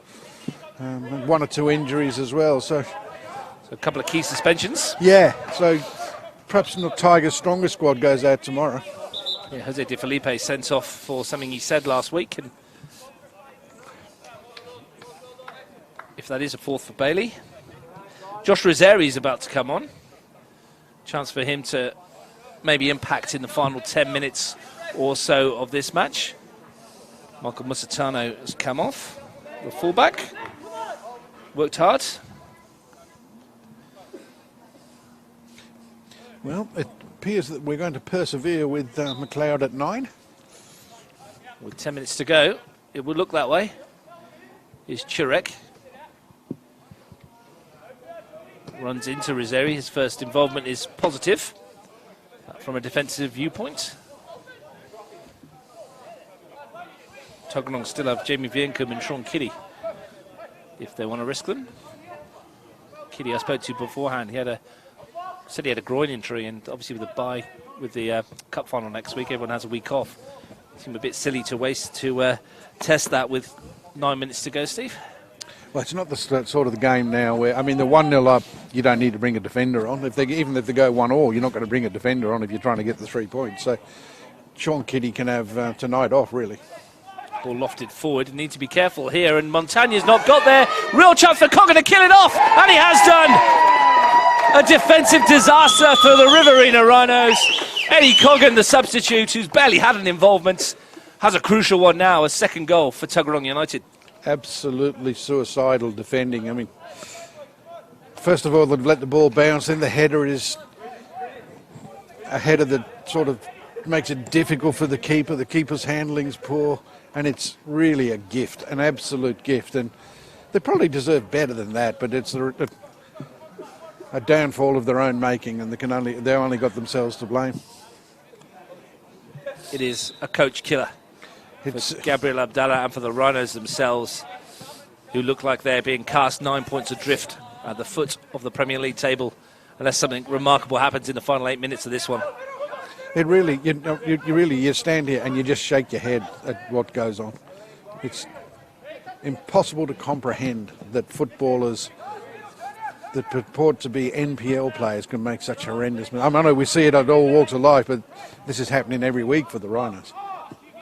[SPEAKER 2] And 1 or 2 injuries as well. So
[SPEAKER 1] a couple of key suspensions.
[SPEAKER 2] Yeah, so perhaps not Tigers' strongest squad goes out tomorrow.
[SPEAKER 1] Yeah, Jose De Felipe sent off for something he said last week. And if that is a 4th for Bailey. Josh Roseri is about to come on. Chance for him to maybe impact in the final 10 minutes or so of this match. Michael Musitano has come off, the fullback. Worked hard.
[SPEAKER 2] Well, it appears that we're going to persevere with McLeod at 9.
[SPEAKER 1] With 10 minutes to go, it would look that way. Is Turek. Runs into Roseri. His first involvement is positive from a defensive viewpoint. Tuggeranong still have Jamie Vienkum and Sean Kiddie if they want to risk them. Kiddie I spoke to beforehand. Said he had a groin injury, and obviously with the bye, with the cup final next week, everyone has a week off. It seemed a bit silly to waste to test that with 9 minutes to go, Steve.
[SPEAKER 2] Well, it's not the sort of the game now where, I mean, the 1-0 up, you don't need to bring a defender on. Even if they go 1-1, you're not going to bring a defender on if you're trying to get the 3 points. So Sean Kiddie can have tonight off, really.
[SPEAKER 1] Ball lofted forward. Need to be careful here, and Montagne's not got there. Real chance for Coggan to kill it off, and he has done. A defensive disaster for the Riverina Rhinos. Eddie Coggan, the substitute, who's barely had an involvement, has a crucial one now, a second goal for Tuggeranong United.
[SPEAKER 2] Absolutely suicidal defending. I mean, first of all, they've let the ball bounce, then the header is a header that sort of makes it difficult for the keeper. The keeper's handling's poor, and it's really a gift, an absolute gift. And they probably deserve better than that, but it's a downfall of their own making, and they only got themselves to blame.
[SPEAKER 1] It is a coach killer. For Gabriel Abdallah and for the Rhinos themselves, who look like they're being cast 9 points adrift at the foot of the Premier League table, unless something remarkable happens in the final 8 minutes of this one.
[SPEAKER 2] It really, you stand here and you just shake your head at what goes on. It's impossible to comprehend that footballers that purport to be NPL players can make such horrendous mistakes. I know we see it at all walks of life, but this is happening every week for the Rhinos.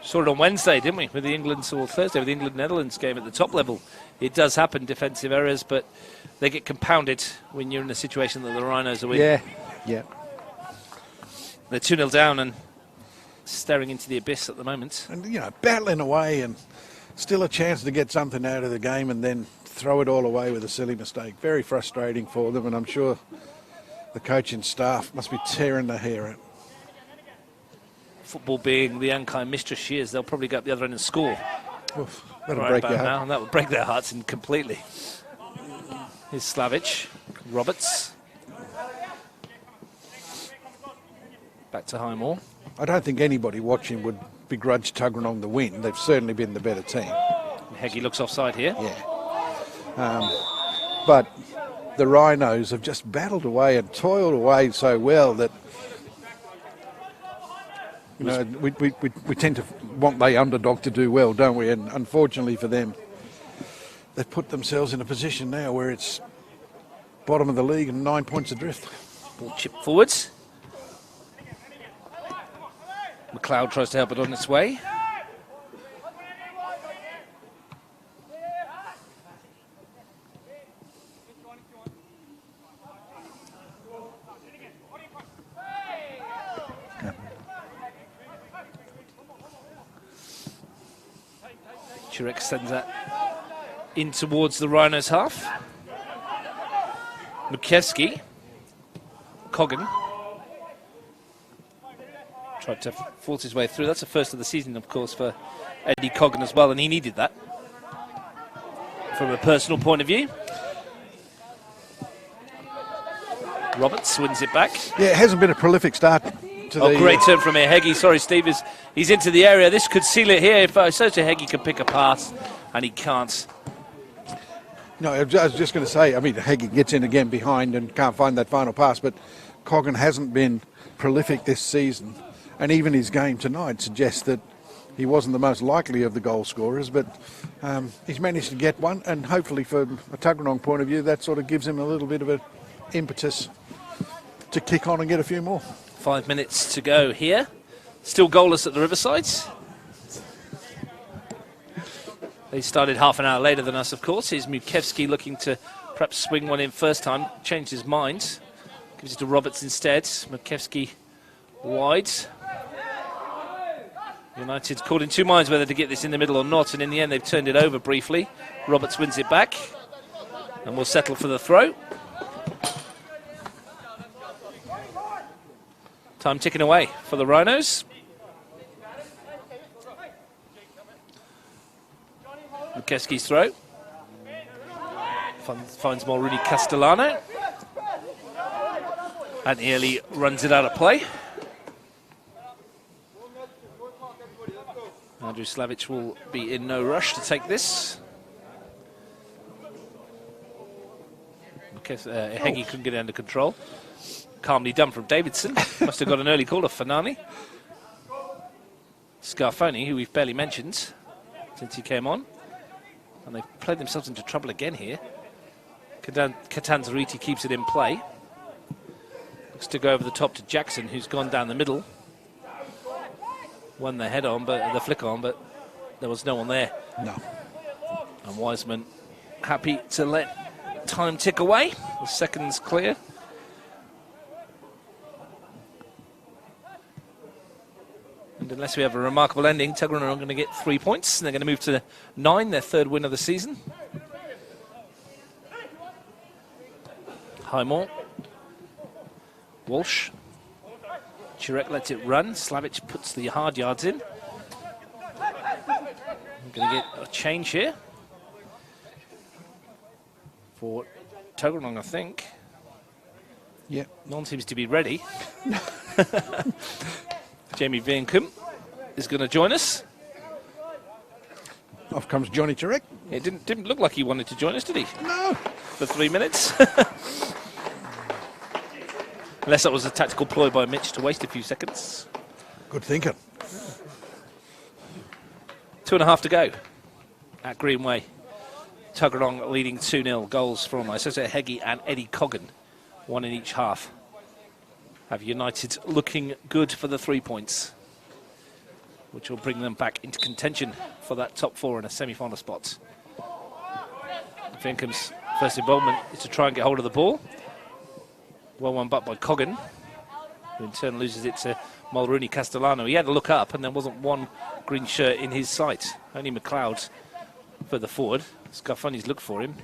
[SPEAKER 1] Saw it on Wednesday, didn't we, with the Thursday with the England-Netherlands game at the top level. It does happen, defensive errors, but they get compounded when you're in the situation that the Rhinos are in.
[SPEAKER 2] Yeah.
[SPEAKER 1] They're 2-0 down and staring into the abyss at the moment.
[SPEAKER 2] And, battling away and still a chance to get something out of the game and then throw it all away with a silly mistake. Very frustrating for them, and I'm sure the coaching staff must be tearing their hair out.
[SPEAKER 1] Football being the unkind mistress she is, they'll probably go up the other end and score.
[SPEAKER 2] Oof, that'll break your heart.
[SPEAKER 1] Now, and that will break their hearts in completely. Here's Slavic, Roberts. Back to Highmore.
[SPEAKER 2] I don't think anybody watching would begrudge Tuggeranong the win. They've certainly been the better team.
[SPEAKER 1] Heggie looks offside here.
[SPEAKER 2] Yeah. But the Rhinos have just battled away and toiled away so well that we tend to want the underdog to do well, don't we? And unfortunately for them, they've put themselves in a position now where it's bottom of the league and 9 points adrift.
[SPEAKER 1] Ball chipped forwards. McLeod tries to help it on its way. Chirek sends that in towards the Rhinos half. Mukevski. Coggan. Tried to force his way through. That's the first of the season, of course, for Eddie Coggan as well, and he needed that from a personal point of view. Roberts wins it back.
[SPEAKER 2] Yeah, it hasn't been a prolific start.
[SPEAKER 1] Great turn from Ehegi. Sorry, Steve. He's into the area. This could seal it here if Ehegi can pick a pass, and he can't.
[SPEAKER 2] No, I was just going to say, I mean, Ehegi gets in again behind and can't find that final pass, but Coggan hasn't been prolific this season, and even his game tonight suggests that he wasn't the most likely of the goal scorers, but he's managed to get one, and hopefully from a Tuggeranong point of view, that sort of gives him a little bit of an impetus to kick on and get a few more.
[SPEAKER 1] 5 minutes to go here. Still goalless at the Riverside. They started half an hour later than us, of course. Here's Mukevski looking to perhaps swing one in first time. Changed his mind. Gives it to Roberts instead. Mukevski wide. United's caught in two minds whether to get this in the middle or not, and in the end they've turned it over briefly. Roberts wins it back and will settle for the throw. Time ticking away for the Rhinos. Mukevski's throw. Finds Mulrooney Castellano. And Early runs it out of play. Andrew Slavic will be in no rush to take this. Ehegi couldn't get it under control. Calmly done from Davidson. Must have got an early call off Fanani. Scarfoni, who we've barely mentioned since he came on. And they've played themselves into trouble again here. Catanzariti keeps it in play. Looks to go over the top to Jackson, who's gone down the middle. Won the head on, but the flick on, but there was no one there.
[SPEAKER 2] No.
[SPEAKER 1] And Wiseman happy to let time tick away. The second's clear. And unless we have a remarkable ending, Tuggeranong are going to get 3 points, and they're going to move to 9, their third win of the season. Highmore. Walsh. Chirek lets it run. Slavic puts the hard yards in. We're going to get a change here for Tuggeranong, I think.
[SPEAKER 2] Yeah.
[SPEAKER 1] No one seems to be ready. Jamie Vancombe is going to join us.
[SPEAKER 2] Off comes Johnny Chirek.
[SPEAKER 1] It didn't look like he wanted to join us, did he?
[SPEAKER 2] No.
[SPEAKER 1] For 3 minutes. Unless that was a tactical ploy by Mitch to waste a few seconds.
[SPEAKER 2] Good thinking.
[SPEAKER 1] 2.5 to go at Greenway. Tuggeranong leading 2-0. Goals from Ehegi and Eddie Coggan. One in each half. Have United looking good for the 3 points, which will bring them back into contention for that top 4 in a semi-final spot. Vincombe's first involvement is to try and get hold of the ball. Well won back by Coggan, who in turn loses it to Mulrooney Castellano. He had to look up and there wasn't one green shirt in his sight. Only McLeod further forward. Scarfoni's looked for him.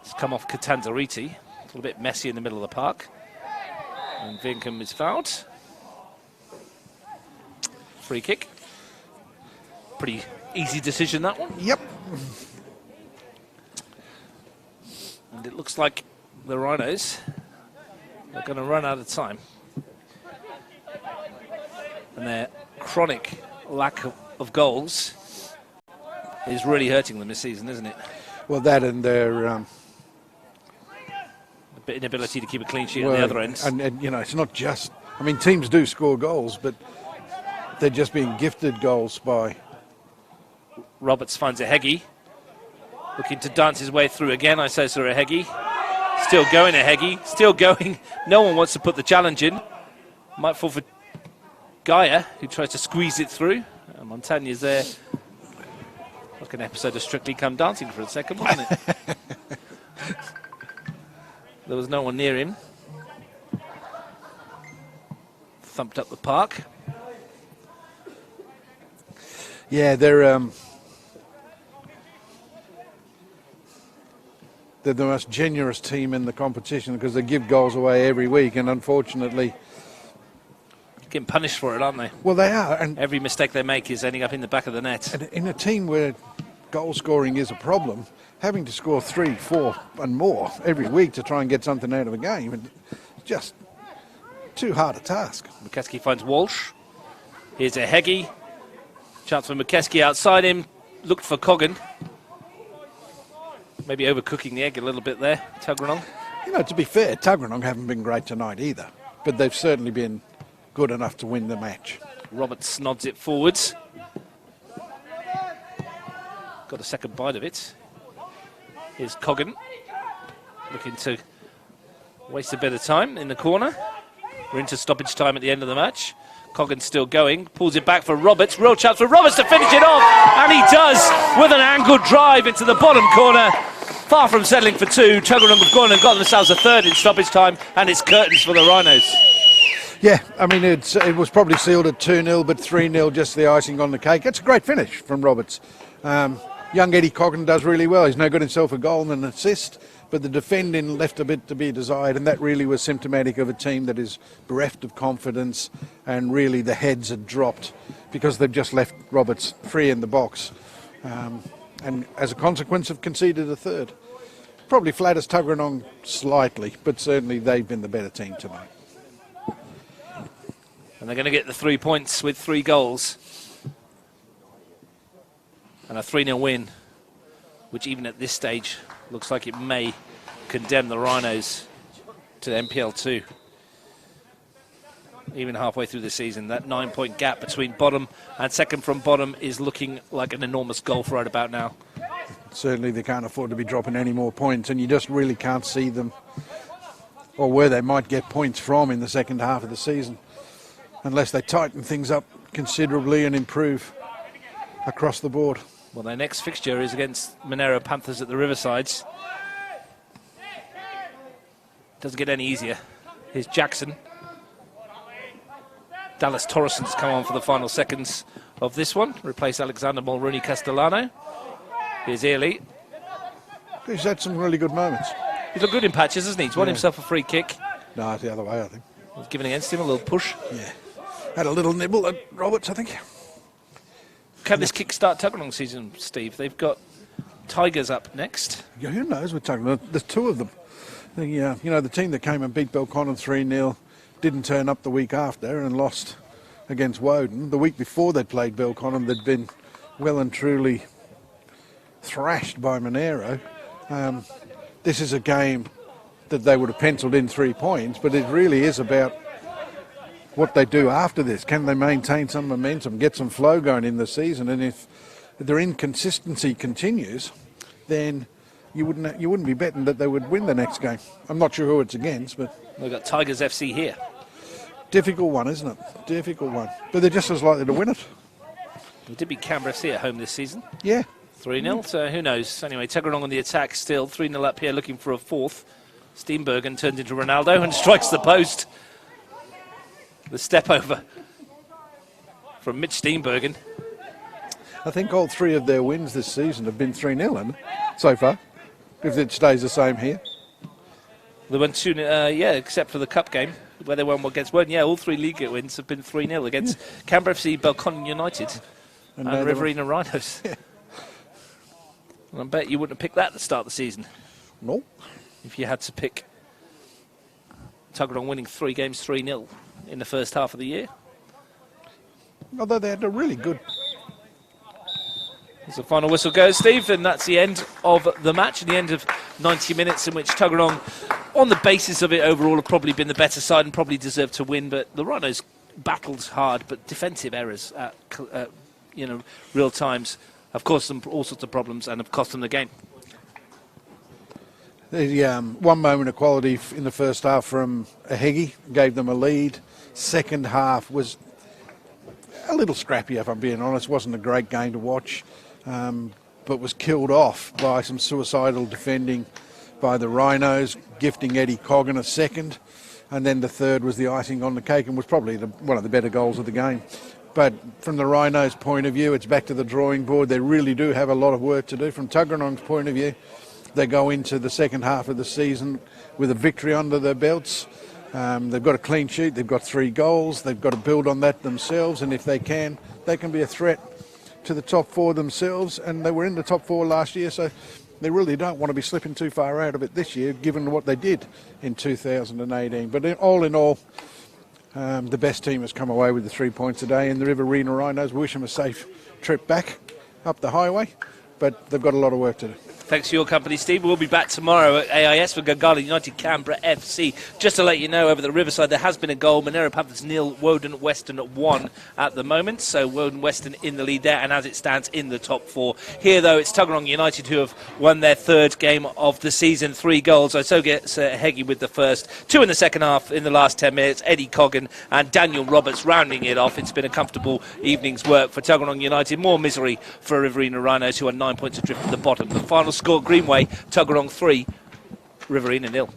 [SPEAKER 1] It's come off Catanzariti. A little bit messy in the middle of the park. And Vincombe is fouled. Free kick. Pretty easy decision, that one.
[SPEAKER 2] Yep.
[SPEAKER 1] And it looks like the Rhinos are going to run out of time. And their chronic lack of goals is really hurting them this season, isn't it?
[SPEAKER 2] Well, that and their
[SPEAKER 1] inability to keep a clean sheet at the other end.
[SPEAKER 2] And, you know, it's not just... I mean, teams do score goals, but they're just being gifted goals by...
[SPEAKER 1] Roberts finds Ehegi. Looking to dance his way through again, I say, Sir Ehegi. Still going, Ehegi. Still going. No one wants to put the challenge in. Might fall for Gaia, who tries to squeeze it through. Montaña's there. Like an episode of Strictly Come Dancing for a second, wasn't it? There was no one near him. Thumped up the park.
[SPEAKER 2] Yeah, they're the most generous team in the competition because they give goals away every week, and unfortunately,
[SPEAKER 1] getting punished for it, aren't they?
[SPEAKER 2] Well, they are, and
[SPEAKER 1] every mistake they make is ending up in the back of the net.
[SPEAKER 2] And in a team where goal scoring is a problem, having to score 3, 4 and more every week to try and get something out of a game, it's just too hard a task.
[SPEAKER 1] McKeskey finds Walsh. Here's a Heggie. Chance for McKeskey outside him. Looked for Coggan. Maybe overcooking the egg a little bit there, Tuggeranong.
[SPEAKER 2] You know, to be fair, Tuggeranong haven't been great tonight either, but they've certainly been good enough to win the match.
[SPEAKER 1] Roberts nods it forwards. Got a second bite of it. Here's Coggan. Looking to waste a bit of time in the corner. We're into stoppage time at the end of the match. Coggan's still going. Pulls it back for Roberts. Real chance for Roberts to finish it off. And he does with an angled drive into the bottom corner. Far from settling for two. Tuggeranong have gone and got themselves a third in stoppage time. And it's curtains for the Rhinos.
[SPEAKER 2] Yeah, I mean, it was probably sealed at 2-0, but 3-0 just the icing on the cake. It's a great finish from Roberts. Young Eddie Coggan does really well. He's no good himself a goal and an assist, but the defending left a bit to be desired, and that really was symptomatic of a team that is bereft of confidence, and really the heads had dropped because they've just left Roberts free in the box. And as a consequence have conceded a third. Probably flatters Tuggeranong slightly, but certainly they've been the better team tonight.
[SPEAKER 1] And they're going to get the 3 points with 3 goals. And a 3-0 win, which even at this stage looks like it may condemn the Rhinos to MPL 2. Even halfway through the season, that 9-point gap between bottom and second from bottom is looking like an enormous gulf right about now.
[SPEAKER 2] Certainly they can't afford to be dropping any more points, and you just really can't see them or where they might get points from in the second half of the season unless they tighten things up considerably and improve across the board.
[SPEAKER 1] Well, their next fixture is against Monero Panthers at the Riversides. Doesn't get any easier. Here's Jackson. Dallas Torreson's come on for the final seconds of this one. Replace Alexander Mulrooney Castellano. Here's Early.
[SPEAKER 2] He's had some really good moments.
[SPEAKER 1] He's looked good in patches, hasn't he? He's won himself a free kick.
[SPEAKER 2] No, it's the other way, I think.
[SPEAKER 1] Was given against him, a little push.
[SPEAKER 2] Yeah. Had a little nibble at Roberts, I think.
[SPEAKER 1] Can this kick-start Tuggeranong season, Steve? They've got Tigers up next.
[SPEAKER 2] Yeah, who knows with Tuggeranong? There's 2 of them. The team that came and beat Belconnen 3-0 didn't turn up the week after and lost against Woden. The week before they played Belconnen, they'd been well and truly thrashed by Monero. This is a game that they would have penciled in 3 points, but it really is about what they do after this. Can they maintain some momentum, get some flow going in the season? And if their inconsistency continues, then you wouldn't be betting that they would win the next game. I'm not sure who it's against, but
[SPEAKER 1] we've got Tigers FC here.
[SPEAKER 2] Difficult one, isn't it? Difficult one. But they're just as likely to win it.
[SPEAKER 1] We did beat Canberra FC at home this season.
[SPEAKER 2] Yeah.
[SPEAKER 1] 3-0, so who knows? Anyway, Tuggeranong on the attack still. 3-0 up here, looking for a fourth. Steenbergen turns into Ronaldo and strikes the post. The step over from Mitch Steenbergen.
[SPEAKER 2] I think all 3 of their wins this season have been 3-0 so far, if it stays the same here.
[SPEAKER 1] They went 2-0, except for the cup game where they won against Woden. Yeah, all 3 league wins have been 3-0 against Canberra FC, Belconnen United and Riverina Rhinos. Yeah. And I bet you wouldn't have picked that to start the season.
[SPEAKER 2] No.
[SPEAKER 1] If you had to pick Tuggeranong winning 3 games 3-0 in the first half of the year.
[SPEAKER 2] Although they had a really good...
[SPEAKER 1] As the final whistle goes, Steve, and that's the end of the match, and the end of 90 minutes in which Tuggeranong, on the basis of it overall, have probably been the better side and probably deserved to win, but the Rhinos battled hard, but defensive errors at real times have caused them all sorts of problems and have cost them the game.
[SPEAKER 2] The one moment of quality in the first half from Ahegi gave them a lead. Second half was a little scrappy, if I'm being honest. Wasn't a great game to watch, but was killed off by some suicidal defending by the Rhinos, gifting Eddie Coggan a second, and then the third was the icing on the cake and was probably one of the better goals of the game. But from the Rhinos' point of view, it's back to the drawing board. They really do have a lot of work to do. From Tuggeranong's point of view, they go into the second half of the season with a victory under their belts. They've got a clean sheet, they've got 3 goals, they've got to build on that themselves, and if they can be a threat to the top 4 themselves, and they were in the top 4 last year, so they really don't want to be slipping too far out of it this year, given what they did in 2018. But all in all, the best team has come away with the 3 points today, and the Riverina Rhinos wish them a safe trip back up the highway, but they've got a lot of work to do.
[SPEAKER 1] Thanks for your company, Steve. We'll be back tomorrow at AIS for Gagala United Canberra FC. Just to let you know, over the Riverside, there has been a goal. Monero Panthers 0, Woden Western 1 at the moment. So Woden Western in the lead there, and as it stands in the top 4. Here, though, it's Tuggeranong United who have won their 3rd game of the season. 3 goals. So gets Heggie with the first. 2 in the second half in the last 10 minutes. Eddie Coggan and Daniel Roberts rounding it off. It's been a comfortable evening's work for Tuggeranong United. More misery for Riverina Rhinos, who are 9 points adrift at the bottom. The final score, Greenway, Tuggeranong 3, Riverina 0.